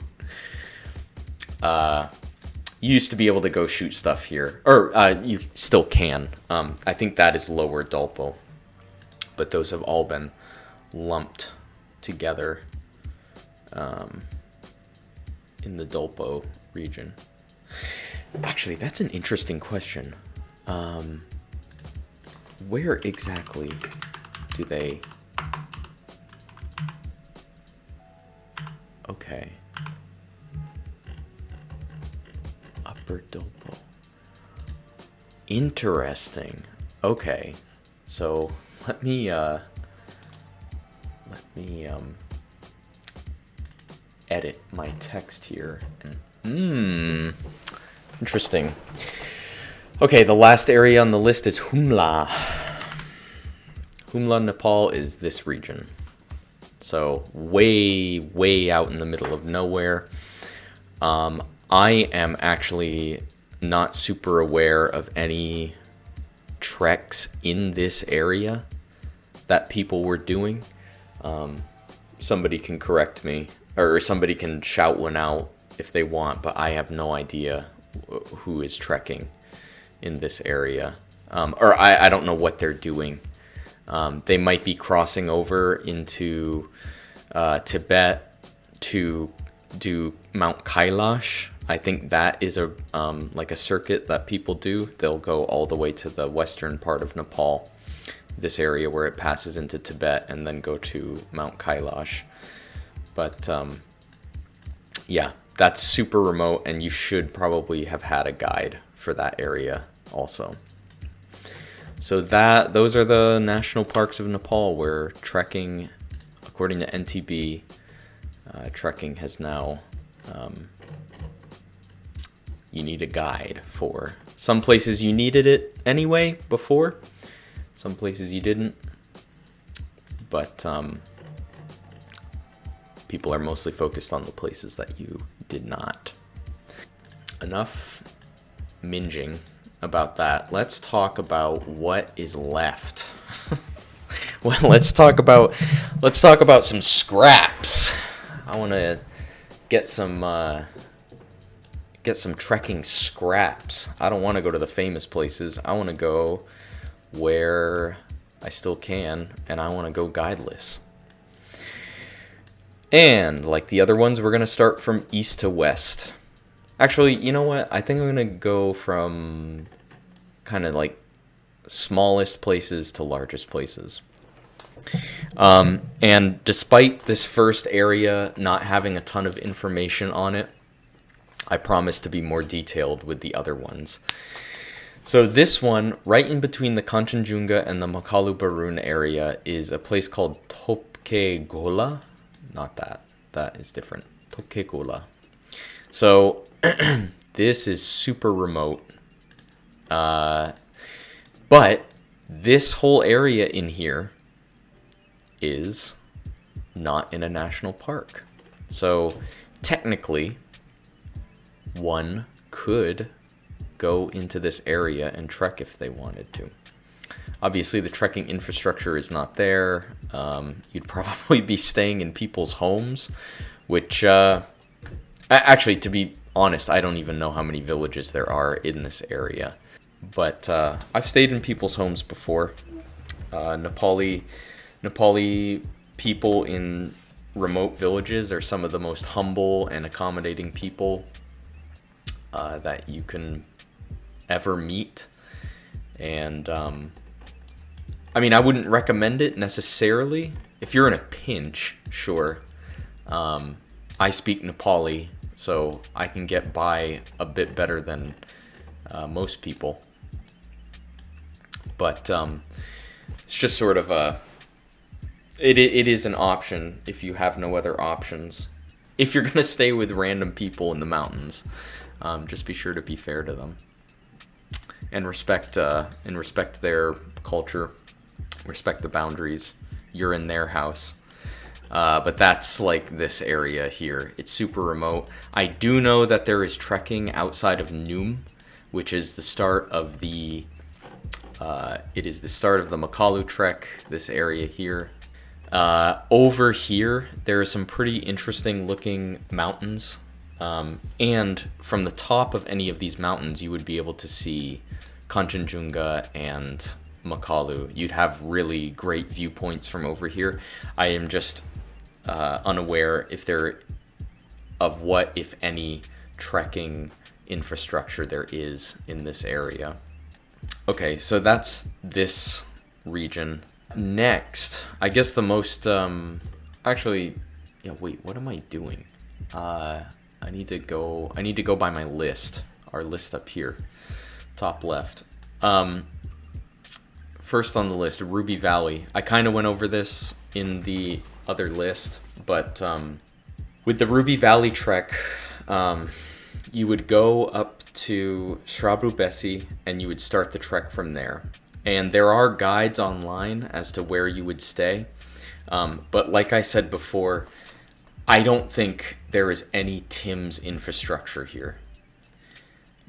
You used to be able to go shoot stuff here, or you still can. I think that is Lower Dolpo, but those have all been lumped together in the Dolpo region. Actually, that's an interesting question. Where exactly do they... Okay. Upper Dolpo. Interesting. Okay. So let me edit my text here. Interesting. Okay, the last area on the list is Humla. Humla, Nepal is this region. So way, way out in the middle of nowhere. I am actually not super aware of any treks in this area that people were doing. Somebody can correct me, or somebody can shout one out if they want, but I have no idea who is trekking in this area. Or I don't know what they're doing. They might be crossing over into Tibet to do Mount Kailash. I think that is a like a circuit that people do. They'll go all the way to the western part of Nepal, this area where it passes into Tibet, and then go to Mount Kailash. But yeah, that's super remote, and you should probably have had a guide for that area also. So those are the national parks of Nepal where trekking, according to NTB, trekking has now, you need a guide for. Some places you needed it anyway before, some places you didn't. but people are mostly focused on the places that you did not. Enough minging about that. Let's talk about what is left. Well, let's talk about some scraps. I want to get some trekking scraps. I don't want to go to the famous places. I want to go where I still can, and I want to go guideless. And like the other ones, we're going to start from east to west. Actually, you know what? I think I'm going to go from kind of like smallest places to largest places. And despite this first area not having a ton of information on it, I promise to be more detailed with the other ones. So this one, right in between the Kanchenjunga and the Makalu Barun area, is a place called Topke Gola. Not that. That is different. Topke Gola. So this is super remote. But this whole area in here is not in a national park. So technically, one could go into this area and trek if they wanted to. Obviously, the trekking infrastructure is not there. You'd probably be staying in people's homes, which, actually, to be honest, I don't even know how many villages there are in this area. But I've stayed in people's homes before. Nepali people in remote villages are some of the most humble and accommodating people that you can ever meet. And I mean, I wouldn't recommend it necessarily. If you're in a pinch, sure. I speak Nepali, so I can get by a bit better than most people. But it's just sort of it is an option if you have no other options. If you're gonna stay with random people in the mountains, just be sure to be fair to them and respect their culture, respect the boundaries. You're in their house. But that's like this area here. It's super remote. I do know that there is trekking outside of Noom, which is the start of the Makalu trek, this area here. Over here, there are some pretty interesting looking mountains. And from the top of any of these mountains, you would be able to see Kanchenjunga and Makalu. You'd have really great viewpoints from over here. I am just unaware of what, if any, trekking infrastructure there is in this area. Okay, so that's this region. Next, I guess the most, actually, yeah, wait, what am I doing? I need to go by my list, our list up here, top left. First on the list, Ruby Valley. I kind of went over this in the other list, but with the Ruby Valley trek, you would go up to Shrabru Besi and you would start the trek from there. And there are guides online as to where you would stay. But like I said before, I don't think there is any TIMS infrastructure here.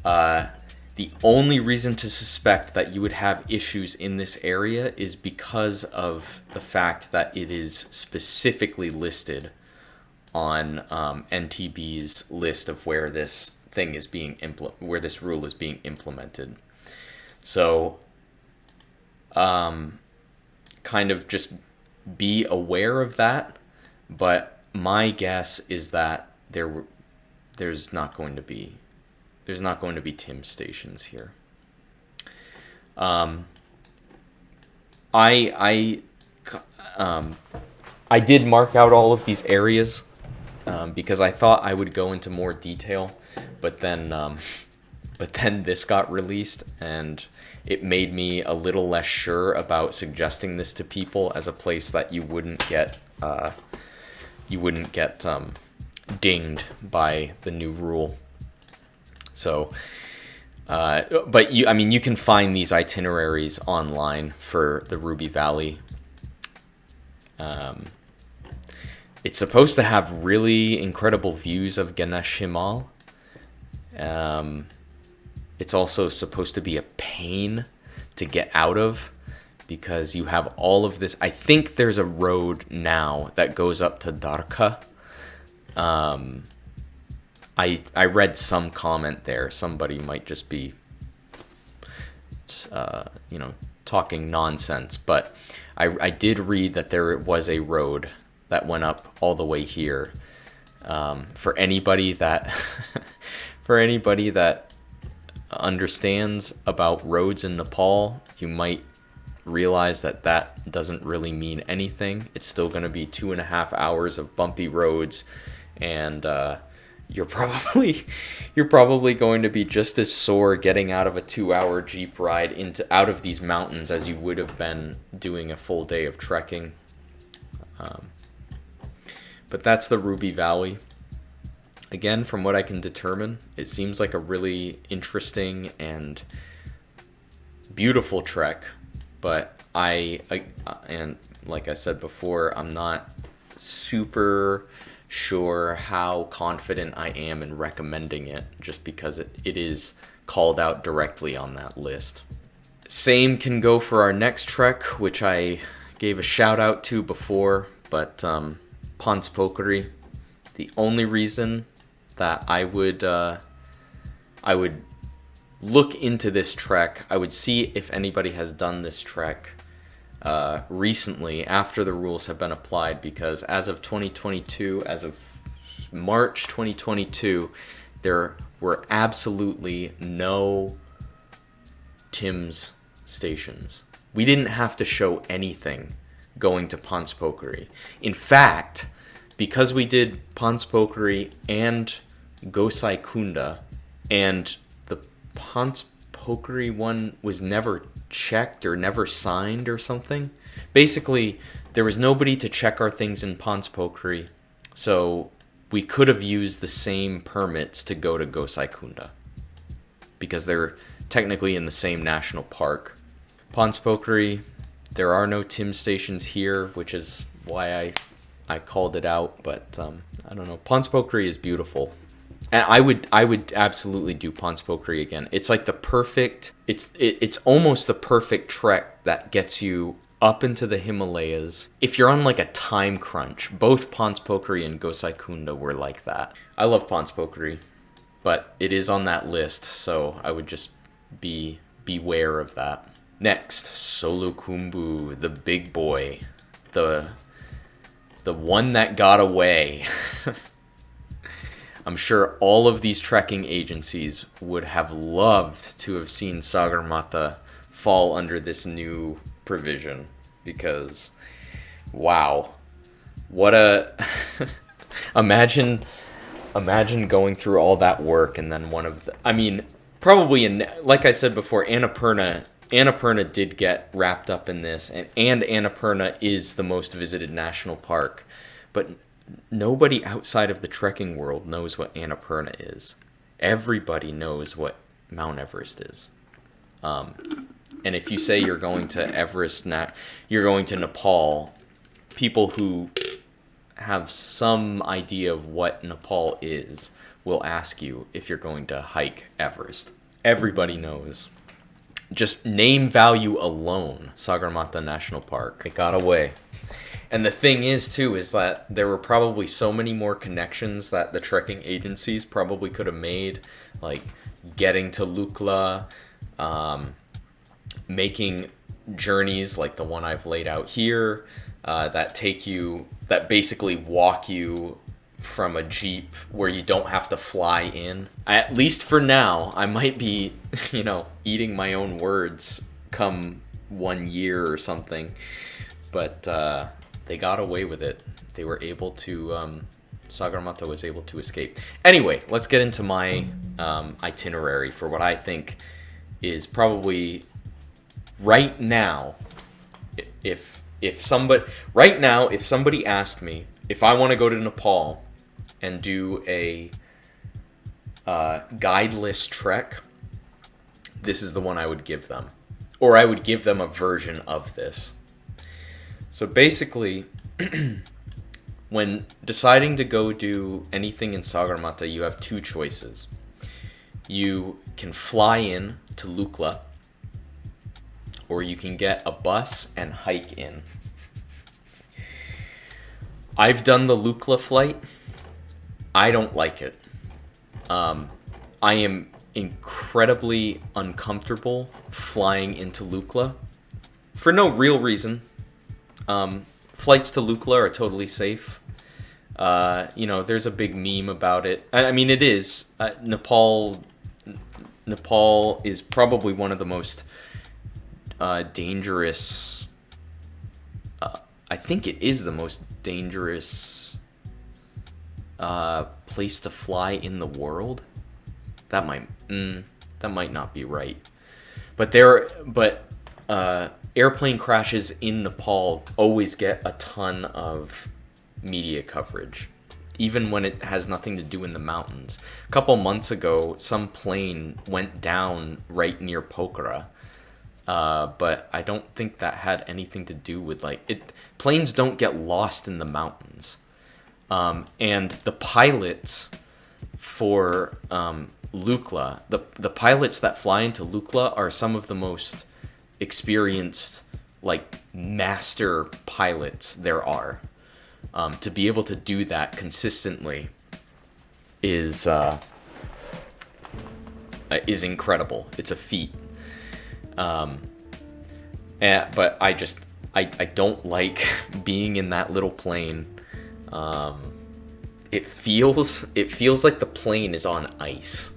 The only reason to suspect that you would have issues in this area is because of the fact that it is specifically listed on NTB's list of where this thing is being where this rule is being implemented. So, kind of just be aware of that. But my guess is that there's not going to be TIM stations here. I did mark out all of these areas because I thought I would go into more detail, but then this got released and it made me a little less sure about suggesting this to people as a place that you wouldn't get dinged by the new rule. So, but you can find these itineraries online for the Ruby Valley. It's supposed to have really incredible views of Ganesh Himal. It's also supposed to be a pain to get out of because you have all of this. I think there's a road now that goes up to Dwarka. I read some comment there. Somebody might just be, talking nonsense. But I did read that there was a road that went up all the way here. For anybody that understands about roads in Nepal, you might realize that doesn't really mean anything. It's still going to be 2.5 hours of bumpy roads, and you're probably going to be just as sore getting out of a 2-hour Jeep ride out of these mountains as you would have been doing a full day of trekking. But that's the Ruby Valley. Again, from what I can determine, it seems like a really interesting and beautiful trek. But and like I said before, I'm not super sure how confident I am in recommending it, just because it is called out directly on that list. Same can go for our next trek, which I gave a shout out to before, but Panch Pokhari. The only reason that I would look into this trek, I would see if anybody has done this trek recently after the rules have been applied, because as of 2022, as of March 2022, there were absolutely no TIMS stations. We didn't have to show anything going to Panch Pokhari. In fact, because we did Panch Pokhari and Gosai Kunda, and the Panch Pokhari one was never checked or never signed or something. Basically, there was nobody to check our things in Panch Pokhari, so we could have used the same permits to go to Gosai Kunda, because they're technically in the same national park. Panch Pokhari, there are no TIM stations here, which is why I called it out, but I don't know. Panch Pokhari is beautiful. And I would absolutely do Panch Pokhari again. It's like the perfect, it's almost the perfect trek that gets you up into the Himalayas. If you're on like a time crunch, both Panch Pokhari and Gosai Kunda were like that. I love Panch Pokhari, but it is on that list, so I would just beware of that. Next, Solukhumbu, the big boy, the one that got away. I'm sure all of these trekking agencies would have loved to have seen Sagarmatha fall under this new provision, because, wow, what a imagine going through all that work and then probably like I said before, Annapurna did get wrapped up in this, and Annapurna is the most visited national park, but nobody outside of the trekking world knows what Annapurna is. Everybody knows what Mount Everest is. And if you say you're going to Everest, you're going to Nepal, people who have some idea of what Nepal is will ask you if you're going to hike Everest. Everybody knows. Just name value alone, Sagarmatha National Park. It got away. And the thing is, too, is that there were probably so many more connections that the trekking agencies probably could have made, like getting to Lukla, making journeys like the one I've laid out here, that basically walk you from a Jeep where you don't have to fly in. At least for now, I might be, eating my own words come 1 year or something. But they got away with it. They were able to, Sagarmatha was able to escape. Anyway, let's get into my itinerary for what I think is probably right now, if somebody asked me if I want to go to Nepal and do a guideless trek, this is the one I would give them. Or I would give them a version of this. So basically, when deciding to go do anything in Sagarmatha, you have two choices. You can fly in to Lukla, or you can get a bus and hike in. I've done the Lukla flight. I don't like it. I am incredibly uncomfortable flying into Lukla for no real reason. Flights to Lukla are totally safe. There's a big meme about it. I mean, it is. Nepal is probably one of the most dangerous. I think it is the most dangerous place to fly in the world. That might not be right. But airplane crashes in Nepal always get a ton of media coverage, even when it has nothing to do in the mountains. A couple months ago, some plane went down right near Pokhara. But I don't think that had anything to do with planes don't get lost in the mountains. And the pilots for Lukla, the pilots that fly into Lukla are some of the most experienced, master pilots there are. To be able to do that consistently is incredible. It's a feat. But I don't like being in that little plane. It feels like the plane is on ice.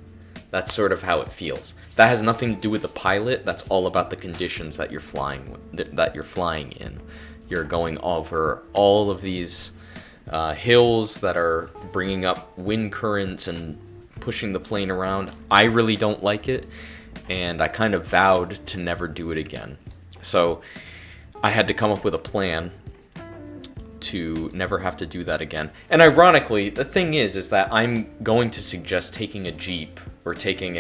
That's sort of how it feels. That has nothing to do with the pilot. That's all about the conditions that you're flying in. You're going over all of these hills that are bringing up wind currents and pushing the plane around. I really don't like it, and I kind of vowed to never do it again. So I had to come up with a plan to never have to do that again. And ironically, the thing is that I'm going to suggest taking a Jeep or taking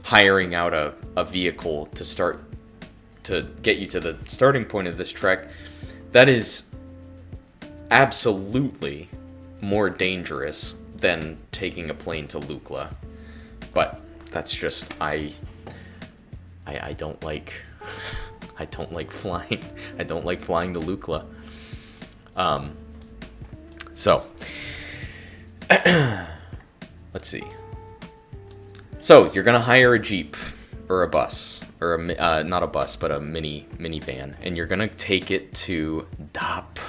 hiring out a vehicle to get you to the starting point of this trek. That is absolutely more dangerous than taking a plane to Lukla. But that's just, I don't like flying. I don't like flying to Lukla. So let's see. So you're gonna hire a Jeep or a bus, or not a bus, but a minivan, and you're gonna take it to Dap.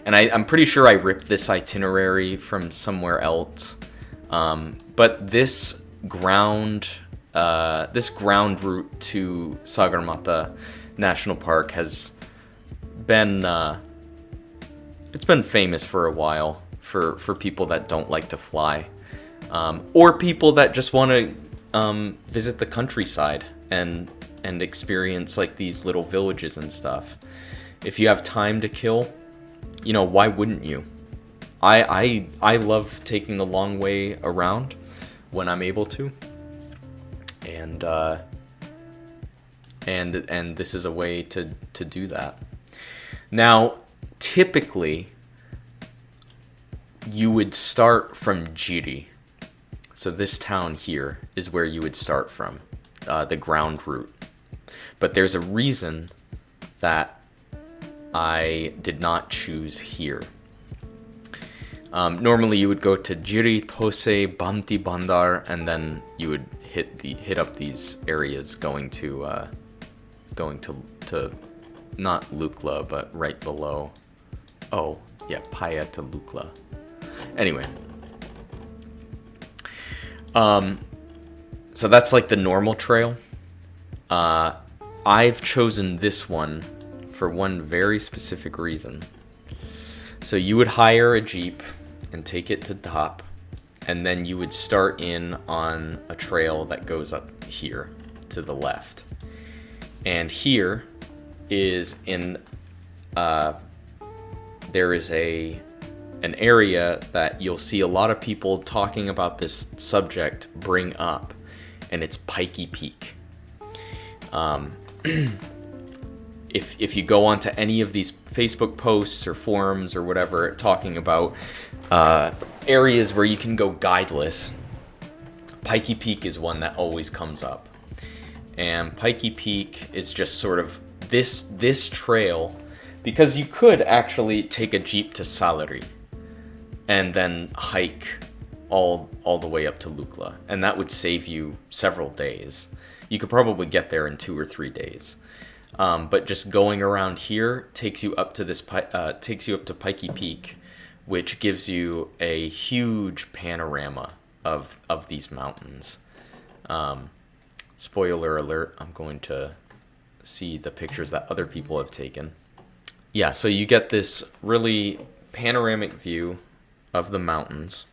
And I'm pretty sure I ripped this itinerary from somewhere else, but this ground route to Sagarmatha National Park has been it's been famous for a while for people that don't like to fly, or people that just want to visit the countryside and experience these little villages and stuff. If you have time to kill, why wouldn't you? I love taking the long way around when I'm able to, and this is a way to do that. Now, typically, you would start from Jiri. So this town here is where you would start from, the ground route. But there's a reason that I did not choose here. Normally you would go to Jiri, Tose, Bamti, Bandar, and then you would hit up these areas going to not Lukla, but right below. Oh, yeah, Paya to Lukla. Anyway. So that's the normal trail. I've chosen this one for one very specific reason. So you would hire a Jeep and take it to Dap, and then you would start in on a trail that goes up here to the left. And here is there is an area that you'll see a lot of people talking about this subject bring up, and it's Pikey Peak. if you go onto any of these Facebook posts or forums or whatever talking about areas where you can go guideless, Pikey Peak is one that always comes up. And Pikey Peak is just sort of this trail, because you could actually take a jeep to Salari and then hike all the way up to Lukla, and that would save you several days. You could probably get there in 2 or 3 days. But just going around here takes you up to Pikey Peak, which gives you a huge panorama of these mountains. Spoiler alert, I'm going to see the pictures that other people have taken. Yeah, so you get this really panoramic view of the mountains,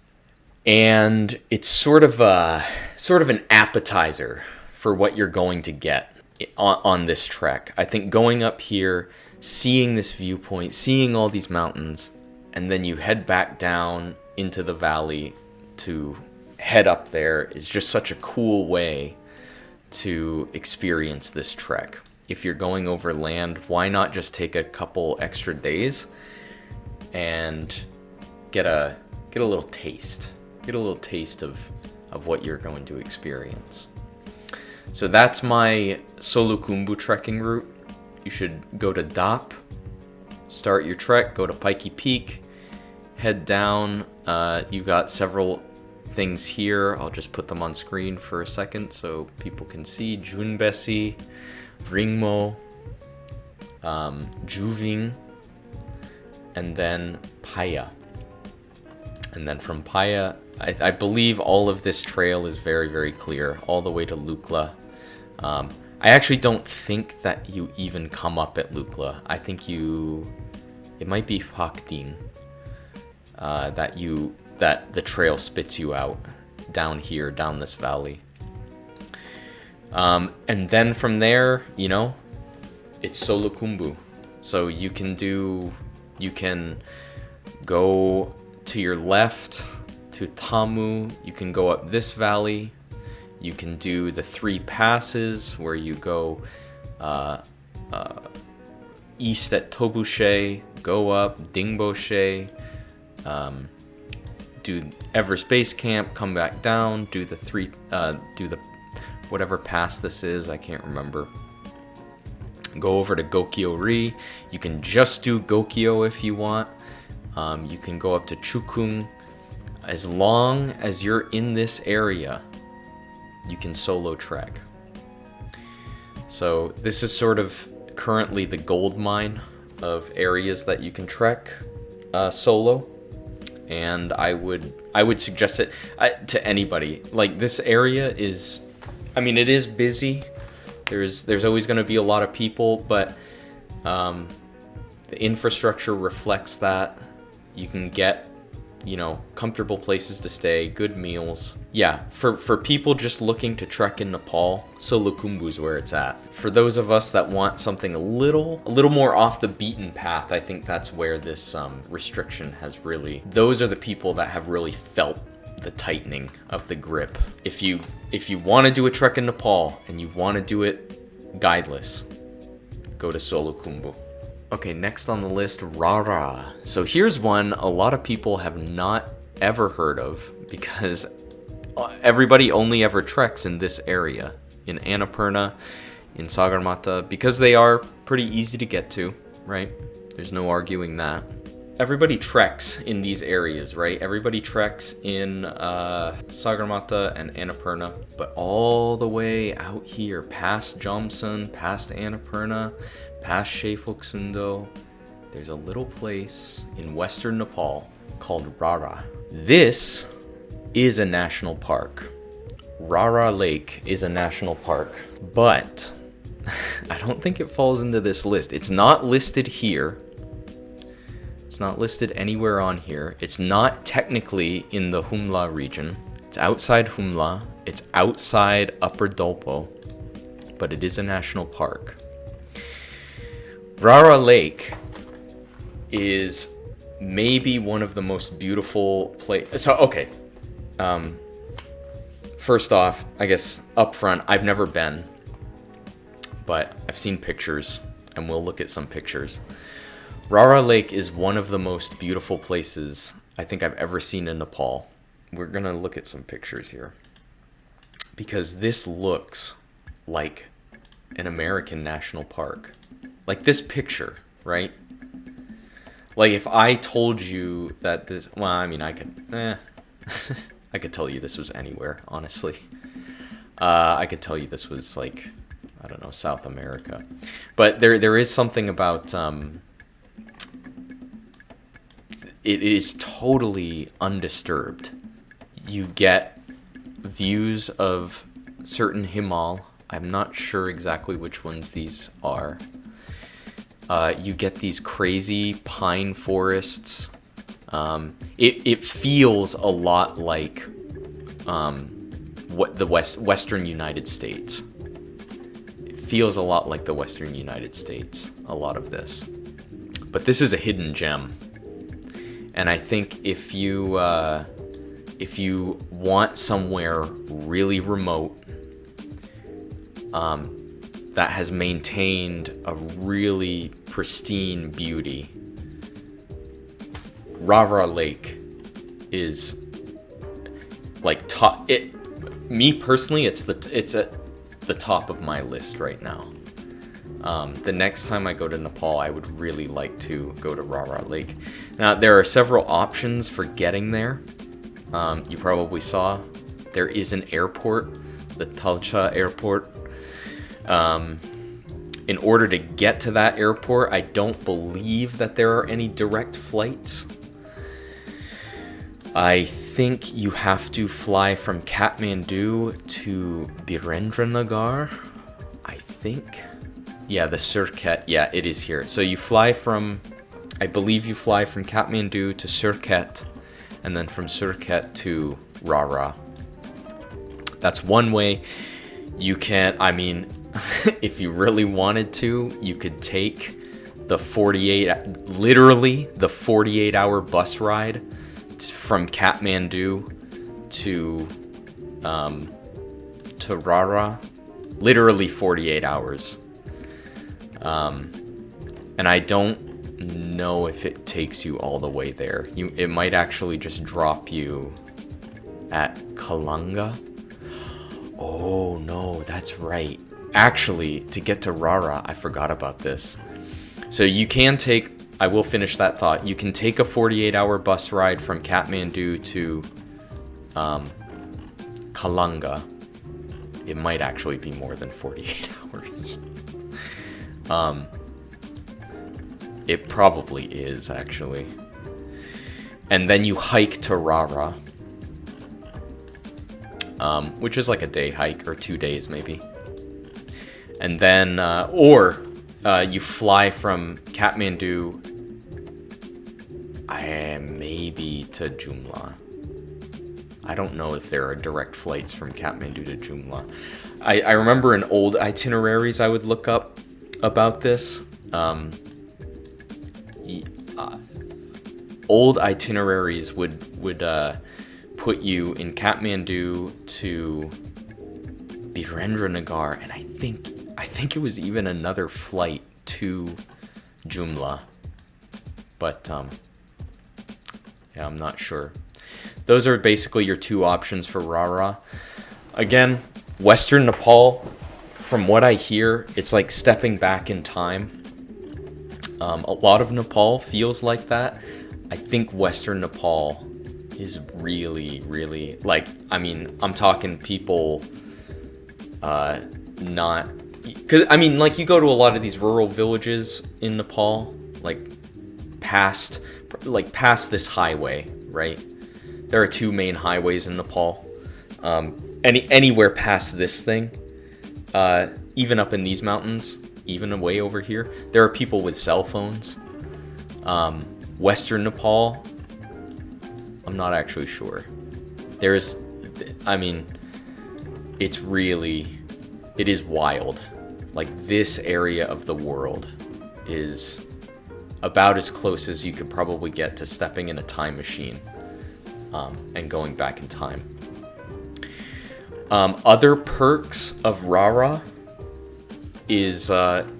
and it's sort of an appetizer for what you're going to get on this trek. I think going up here, seeing this viewpoint, seeing all these mountains, and then you head back down into the valley to head up there is just such a cool way to experience this trek. If you're going over land, why not just take a couple extra days and get a little taste. Get a little taste of what you're going to experience. So that's my Solukhumbu trekking route. You should go to Dap, start your trek, go to Pikey Peak, head down. You got several things here. I'll just put them on screen for a second so people can see. Junbesi, Ringmo, Juving, and then Paya. And then from Paya, I believe all of this trail is very, very clear, all the way to Lukla. I actually don't think that you even come up at Lukla. I think it might be Phakdin that the trail spits you out down here, down this valley. And then from there, it's Solukhumbu. So you can go to your left to Tamu, you can go up this valley, you can do the 3 passes where you go east at Tobushe, go up Dingboshe, do Everest Base Camp, come back down, do the whatever pass this is, I can't remember. Go over to Gokyo-ri. You can just do Gokyo if you want. You can go up to Chukung. As long as you're in this area, you can solo trek. So this is sort of currently the gold mine of areas that you can trek solo. And I would suggest it to anybody. Like, this area is, it is busy. There's always going to be a lot of people, but the infrastructure reflects that. You can get, comfortable places to stay, good meals. Yeah, for people just looking to trek in Nepal, Solukhumbu is where it's at. For those of us that want something a little more off the beaten path, I think that's where this restriction has really, those are the people that have really felt the tightening of the grip. If you want to do a trek in Nepal and you want to do it guideless, go to Solukhumbu. Okay, next on the list, Rara. So here's one a lot of people have not ever heard of, because everybody only ever treks in this area, in Annapurna, in Sagarmatha, because they are pretty easy to get to, right? There's no arguing that. Everybody treks in these areas, right? Everybody treks in Sagarmatha and Annapurna, but all the way out here, past Jomson, past Annapurna, past Shey Phoksundo, there's a little place in western Nepal called Rara. This is a national park. Rara Lake is a national park, but I don't think it falls into this list. It's not listed here. It's not listed anywhere on here. It's not technically in the Humla region. It's outside Humla. It's outside Upper Dolpo, but it is a national park. Rara Lake is maybe one of the most beautiful places. So, okay. First off, I guess up front, I've never been, but I've seen pictures. and we'll look at some pictures. Rara Lake is one of the most beautiful places I think I've ever seen in Nepal. We're going to look at some pictures here, because this looks like an American national park. Like this picture, right? Like if I told you that this, well, I mean, I could, I could tell you this was anywhere, honestly. I could tell you this was like, I don't know, South America. But there is something about, it is totally undisturbed. You get views of certain Himal. I'm not sure exactly which ones these are. You get these crazy pine forests. It feels a lot like what the Western United States. It feels a lot like the Western United States, a lot of this. But this is a hidden gem. And I think if you want somewhere really remote, that has maintained a really pristine beauty, Rara Lake is like top. Me personally, it's at the top of my list right now. The next time I go to Nepal, I would really like to go to Rara Lake. Now, there are several options for getting there. You probably saw there is an airport, the Talcha airport. In order to get to that airport, I don't believe that there are any direct flights. I think you have to fly from Kathmandu to Birendranagar, I think. Yeah, the Surkhet, yeah, it is here. So you fly from, I believe you fly from Kathmandu to Surkhet, and then from Surkhet to Rara. That's one way. You can, I mean, if you really wanted to, you could take the literally the 48-hour bus ride from Kathmandu to Rara. Literally 48 hours. And I don't know if it takes you all the way there. It might actually just drop you at Kalanga. Oh no, that's right. Actually, to get to Rara, I forgot about this. So you can take, I will finish that thought. You can take a 48-hour bus ride from Kathmandu to Kalanga. It might actually be more than 48 hours. It probably is, actually. And then you hike to Rara, which is like a day hike, or 2 days maybe. And then, you fly from Kathmandu, maybe to Jumla. I don't know if there are direct flights from Kathmandu to Jumla. I remember in old itineraries I would look up about this. Old itineraries would put you in Kathmandu to Birendranagar, and I think it was even another flight to Jumla. But yeah, I'm not sure. Those are basically your two options for Rara. Again, Western Nepal, from what I hear, it's like stepping back in time. A lot of Nepal feels like that. I think Western Nepal is really, really, like, I mean, I'm talking people not, because, I mean, like, you go to a lot of these rural villages in Nepal, like, past this highway, right? There are two main highways in Nepal. Anywhere past this thing, even up in these mountains, even way over here, there are people with cell phones. Western Nepal, I'm not actually sure. I mean, it is wild. Like, this area of the world is about as close as you could probably get to stepping in a time machine and going back in time. Other perks of Rara, is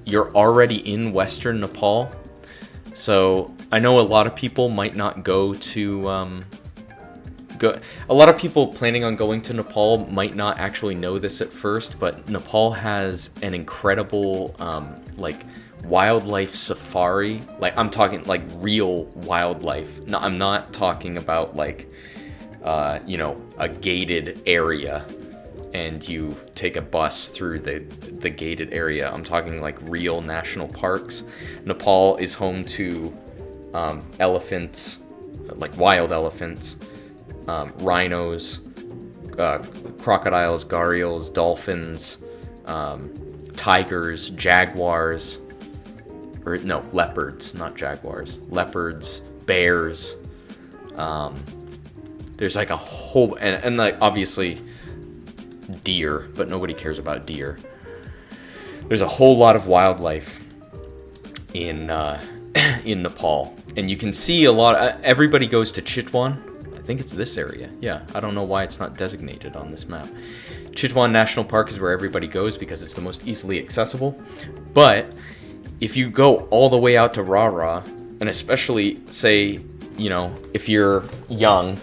you're already in Western Nepal. So I know a lot of people might not go to a lot of people planning on going to Nepal might not actually know this at first, but Nepal has an incredible like wildlife safari. Like, I'm talking like real wildlife. No, I'm not talking about like you know, a gated area and you take a bus through the gated area. I'm talking like real national parks. Nepal is home to elephants, like wild elephants, rhinos, crocodiles, gharials, dolphins, tigers, jaguars, or no, leopards, not jaguars, leopards, bears. There's like a whole, and like obviously deer, but nobody cares about deer. There's a whole lot of wildlife in in Nepal, and you can see a lot. Everybody goes to Chitwan. I think it's this area. Yeah, I don't know why it's not designated on this map. Chitwan National Park is where everybody goes because it's the most easily accessible. But if you go all the way out to Rara, and especially say, you know, if you're young,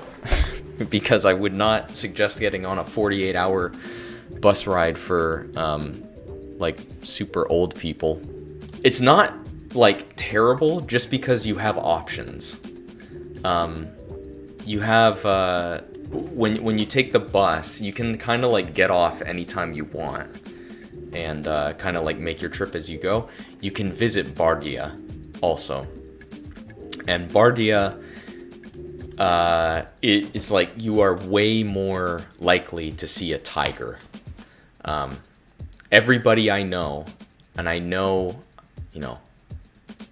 because I would not suggest getting on a 48-hour bus ride for like super old people. It's not like terrible just because you have options. You have when you take the bus, you can kind of like get off anytime you want and kind of like make your trip as you go. You can visit Bardia also, and Bardia it is like you are way more likely to see a tiger. Everybody I know, and I know, you know,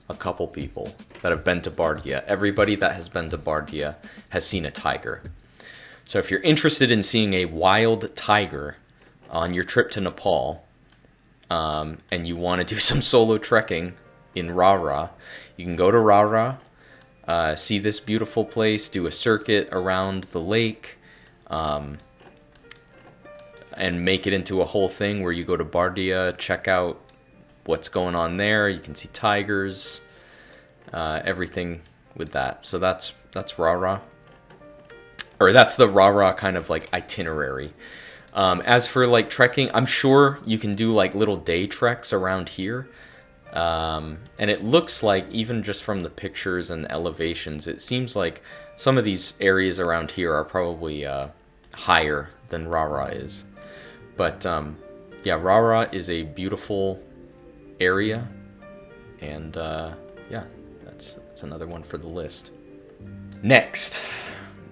a couple people that have been to Bardia. Everybody that has been to Bardia has seen a tiger. So if you're interested in seeing a wild tiger on your trip to Nepal, and you want to do some solo trekking in Rara, you can go to Rara, see this beautiful place, do a circuit around the lake, and make it into a whole thing where you go to Bardia, check out what's going on there. You can see tigers, everything with that. So that's Rara, or that's the Rara kind of like itinerary. As for like trekking, I'm sure you can do like little day treks around here. And it looks like, even just from the pictures and elevations, it seems like some of these areas around here are probably higher than Rara is. But yeah, Rara is a beautiful area, and yeah, that's another one for the list. Next,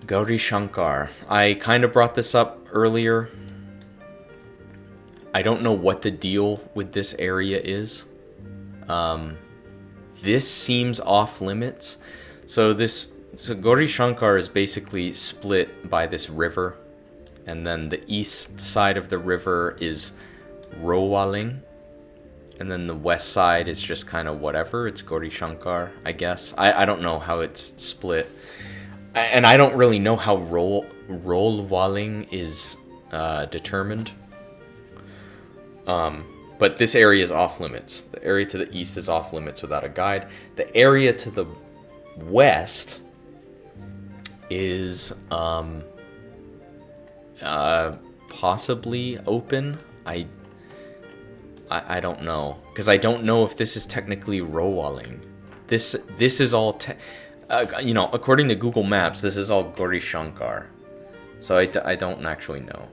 Gauri Shankar. I kind of brought this up earlier. I don't know what the deal with this area is. This seems off limits. So Gauri Shankar is basically split by this river, and then the east side of the river is Rowaling, and then the west side is just kind of whatever. It's Gauri Shankar, I guess. I don't know how it's split, and I don't really know how Rowaling is determined. But this area is off limits. The area to the east is off limits without a guide. The area to the west is possibly open. I don't know, because I don't know if this is technically Rowaling. This is all you know, according to Google Maps, this is all Gauri Shankar. So I don't actually know.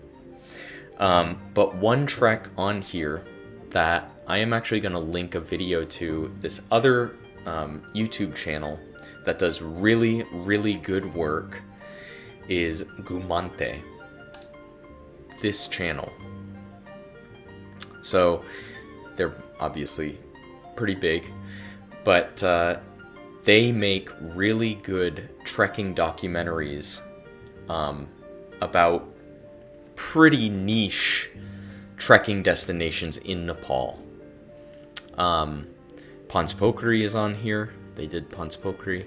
But one trek on here that I am actually going to link a video to, this other YouTube channel that does really, really good work, is Gumante. This channel. So they're obviously pretty big, but they make really good trekking documentaries about pretty niche trekking destinations in Nepal. Panch Pokhari is on here. They did Panch Pokhari.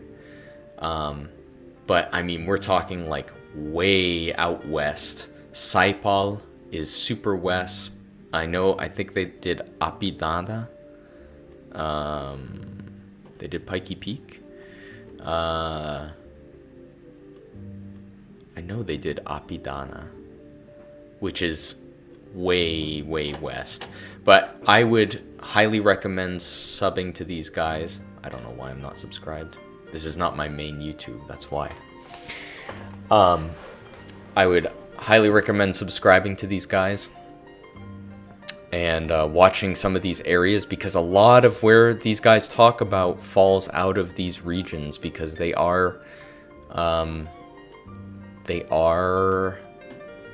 But I mean, we're talking like way out west. Saipal is super west. I think they did Apidana. They did Pikey Peak. I know they did Apidana, which is way, way west. But I would highly recommend subbing to these guys. I don't know why I'm not subscribed. This is not my main YouTube, that's why. I would highly recommend subscribing to these guys and watching some of these areas, because a lot of where these guys talk about falls out of these regions, because they are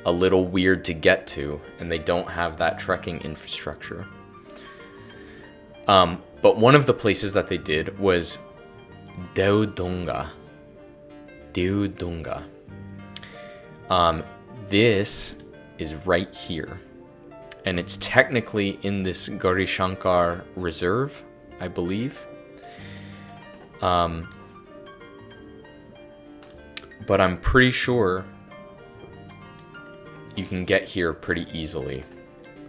a little weird to get to, and they don't have that trekking infrastructure. But one of the places that they did was Deodonga. This is right here, and it's technically in this Gauri Shankar Reserve, I believe. But I'm pretty sure you can get here pretty easily.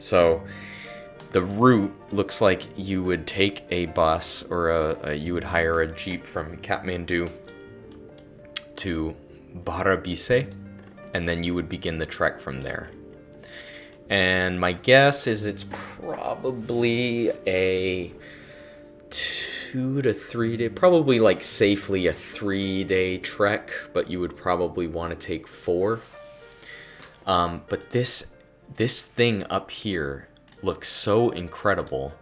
So the route looks like you would take a bus, or you would hire a jeep from Kathmandu to Barabise, and then you would begin the trek from there. And my guess is it's probably a 2 to 3 day, probably like safely a 3-day trek, but you would probably want to take 4. But this thing up here looks so incredible.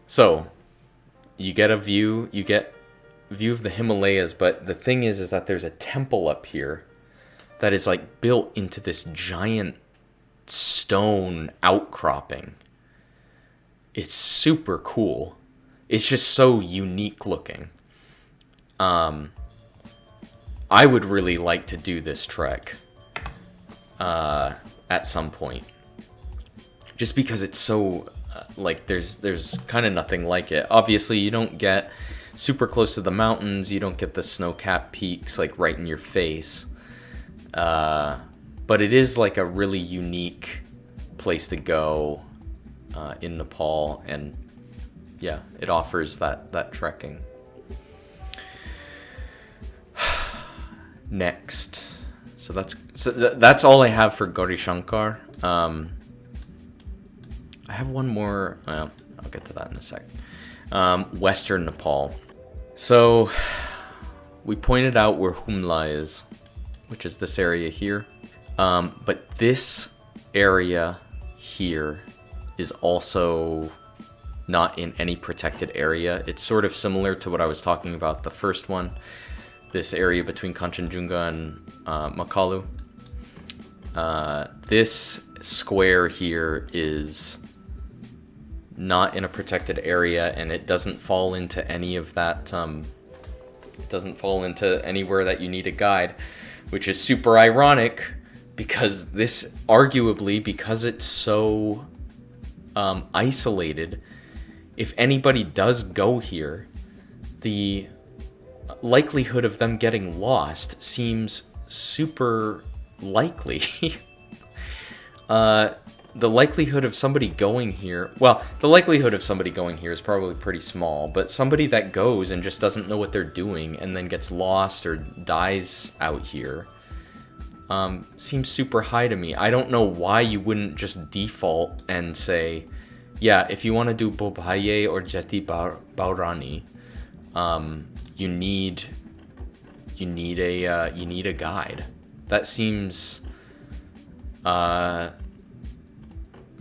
So you get a view of the Himalayas, but the thing is that there's a temple up here that is like built into this giant stone outcropping. It's super cool. It's just so unique looking. I would really like to do this trek at some point, just because it's so like there's kind of nothing like it. Obviously, you don't get super close to the mountains. You don't get the snow-capped peaks like right in your face. But it is like a really unique place to go in Nepal, and yeah, it offers that trekking. Next, so that's all I have for Gauri Shankar. I have one more. Well, I'll get to that in a sec. Western Nepal. So we pointed out where Humla is, which is this area here. But this area here is also not in any protected area. It's sort of similar to what I was talking about the first one, this area between Kanchenjunga and Makalu. This square here is not in a protected area, and it doesn't fall into any of that. It doesn't fall into anywhere that you need a guide, which is super ironic, because this, arguably, because it's so isolated, if anybody does go here, the likelihood of them getting lost seems super likely. The likelihood of somebody going here, well, the likelihood of somebody going here is probably pretty small, but somebody that goes and just doesn't know what they're doing and then gets lost or dies out here seems super high to me. I don't know why you wouldn't just default and say, yeah, if you want to do Bobhaye or Jeti Baurani, you need a guide. That seems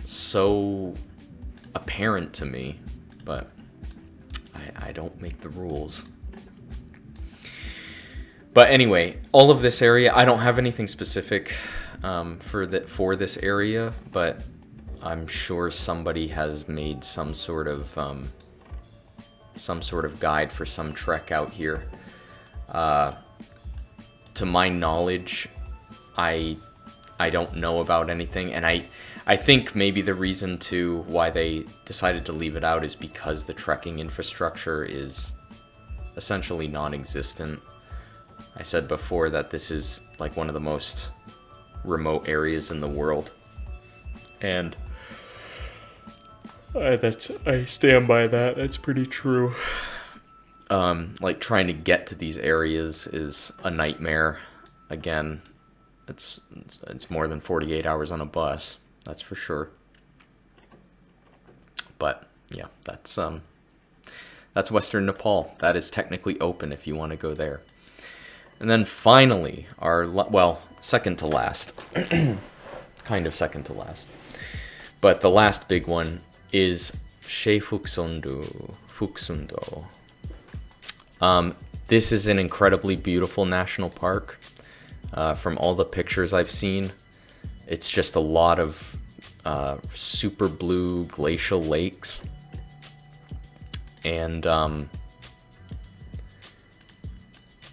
so apparent to me, but I don't make the rules. But anyway, all of this area, I don't have anything specific for this area, but I'm sure somebody has made some sort of guide for some trek out here. To my knowledge, I don't know about anything, and I think maybe the reason to why they decided to leave it out is because the trekking infrastructure is essentially non-existent. I said before that this is like one of the most remote areas in the world, and I stand by that. That's pretty true. Like trying to get to these areas is a nightmare. Again, it's more than 48 hours on a bus. That's for sure. But yeah, that's Western Nepal. That is technically open if you want to go there. And then finally, second to last, kind of second to last, but the last big one is Shey Phoksundo. This is an incredibly beautiful national park. From all the pictures I've seen, it's just a lot of super blue glacial lakes. And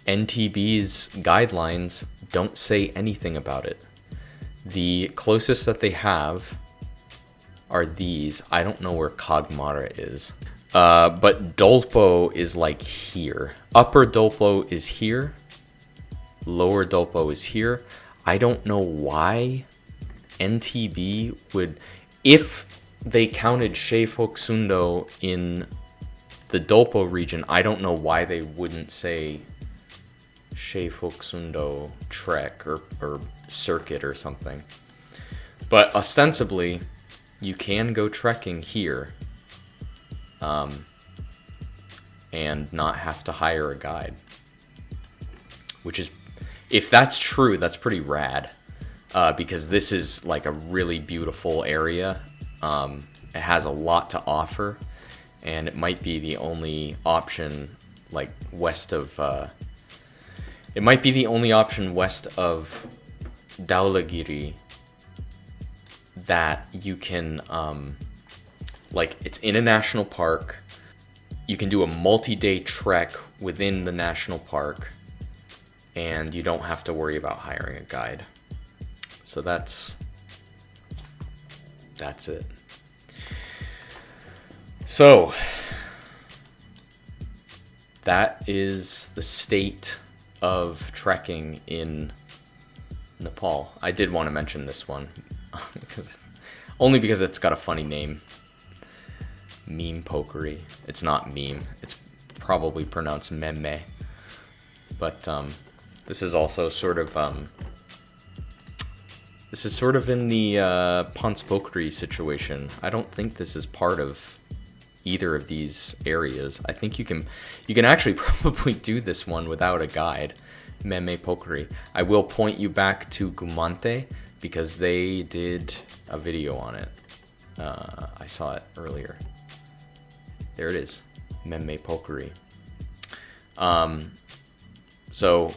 NTB's guidelines don't say anything about it. The closest that they have are these. I don't know where Kagmara is. But Dolpo is like here. Upper Dolpo is here. Lower Dolpo is here. I don't know why NTB would... If they counted Shey Phoksundo in the Dolpo region, I don't know why they wouldn't say Shey Phoksundo trek or circuit or something. But ostensibly, you can go trekking here and not have to hire a guide. Which is, if that's true, that's pretty rad. Because this is like a really beautiful area. It has a lot to offer. And it might be the only option like west of Dhaulagiri that you can like, it's in a national park. You can do a multi-day trek within the national park and you don't have to worry about hiring a guide. So that's it. So, that is the state of trekking in Nepal. I did want to mention this one, only because it's got a funny name. Meme Pokhari. It's not meme. It's probably pronounced meme. But this is also sort of in the Panch Pokhari situation. I don't think this is part of either of these areas. I think you can actually probably do this one without a guide. Meme Pokhari. I will point you back to Gumante because they did a video on it. I saw it earlier. There it is. Meme Pokhari. So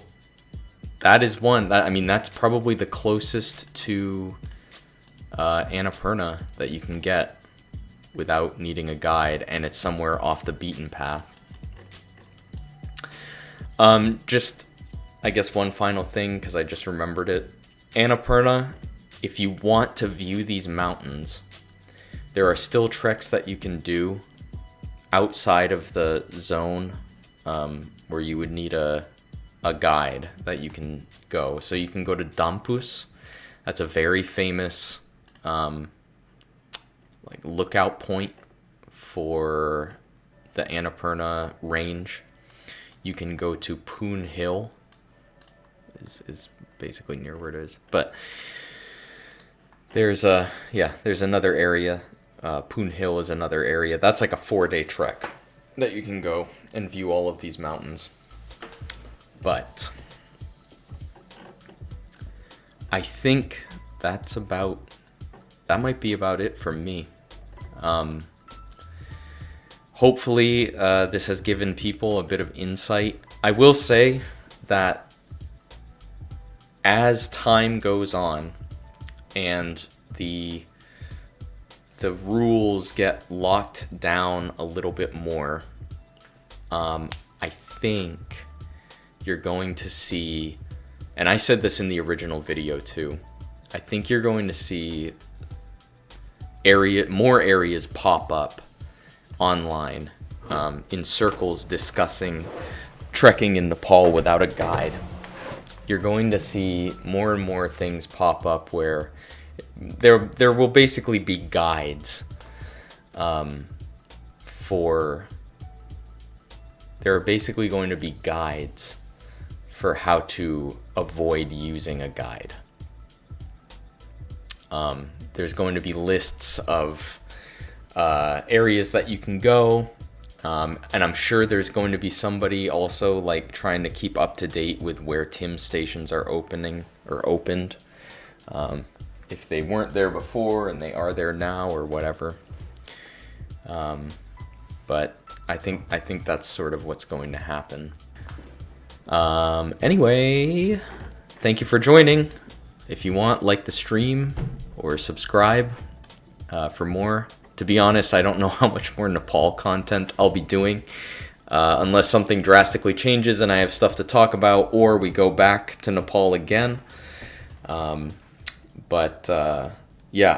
that is one. That's probably the closest to Annapurna that you can get without needing a guide, and it's somewhere off the beaten path. Just, I guess one final thing, because I just remembered it. Annapurna, if you want to view these mountains, there are still treks that you can do outside of the zone where you would need a guide that you can go. So you can go to Dampus. That's a very famous lookout point for the Annapurna range. You can go to Poon Hill, is basically near where it is. But there's another area. Poon Hill is another area. That's like a 4-day trek that you can go and view all of these mountains. But I think that might be about it for me. Hopefully this has given people a bit of insight. I will say that as time goes on and the rules get locked down a little bit more, I think you're going to see, and I said this in the original video too, I think you're going to see more areas pop up online in circles discussing trekking in Nepal without a guide. You're going to see more and more things pop up where there will basically be guides there are basically going to be guides for how to avoid using a guide. There's going to be lists of areas that you can go, and I'm sure there's going to be somebody also like trying to keep up to date with where TIM stations are opening or opened, if they weren't there before and they are there now or whatever. But I think that's sort of what's going to happen. Anyway, thank you for joining. If you want, like the stream or subscribe for more. To be honest, I don't know how much more Nepal content I'll be doing, unless something drastically changes and I have stuff to talk about, or we go back to Nepal again. Yeah,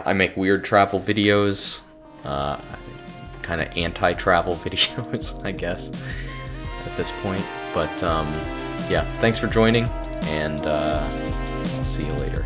I make weird travel videos, kind of anti-travel videos, I guess, at this point. But yeah, thanks for joining, and I'll see you later.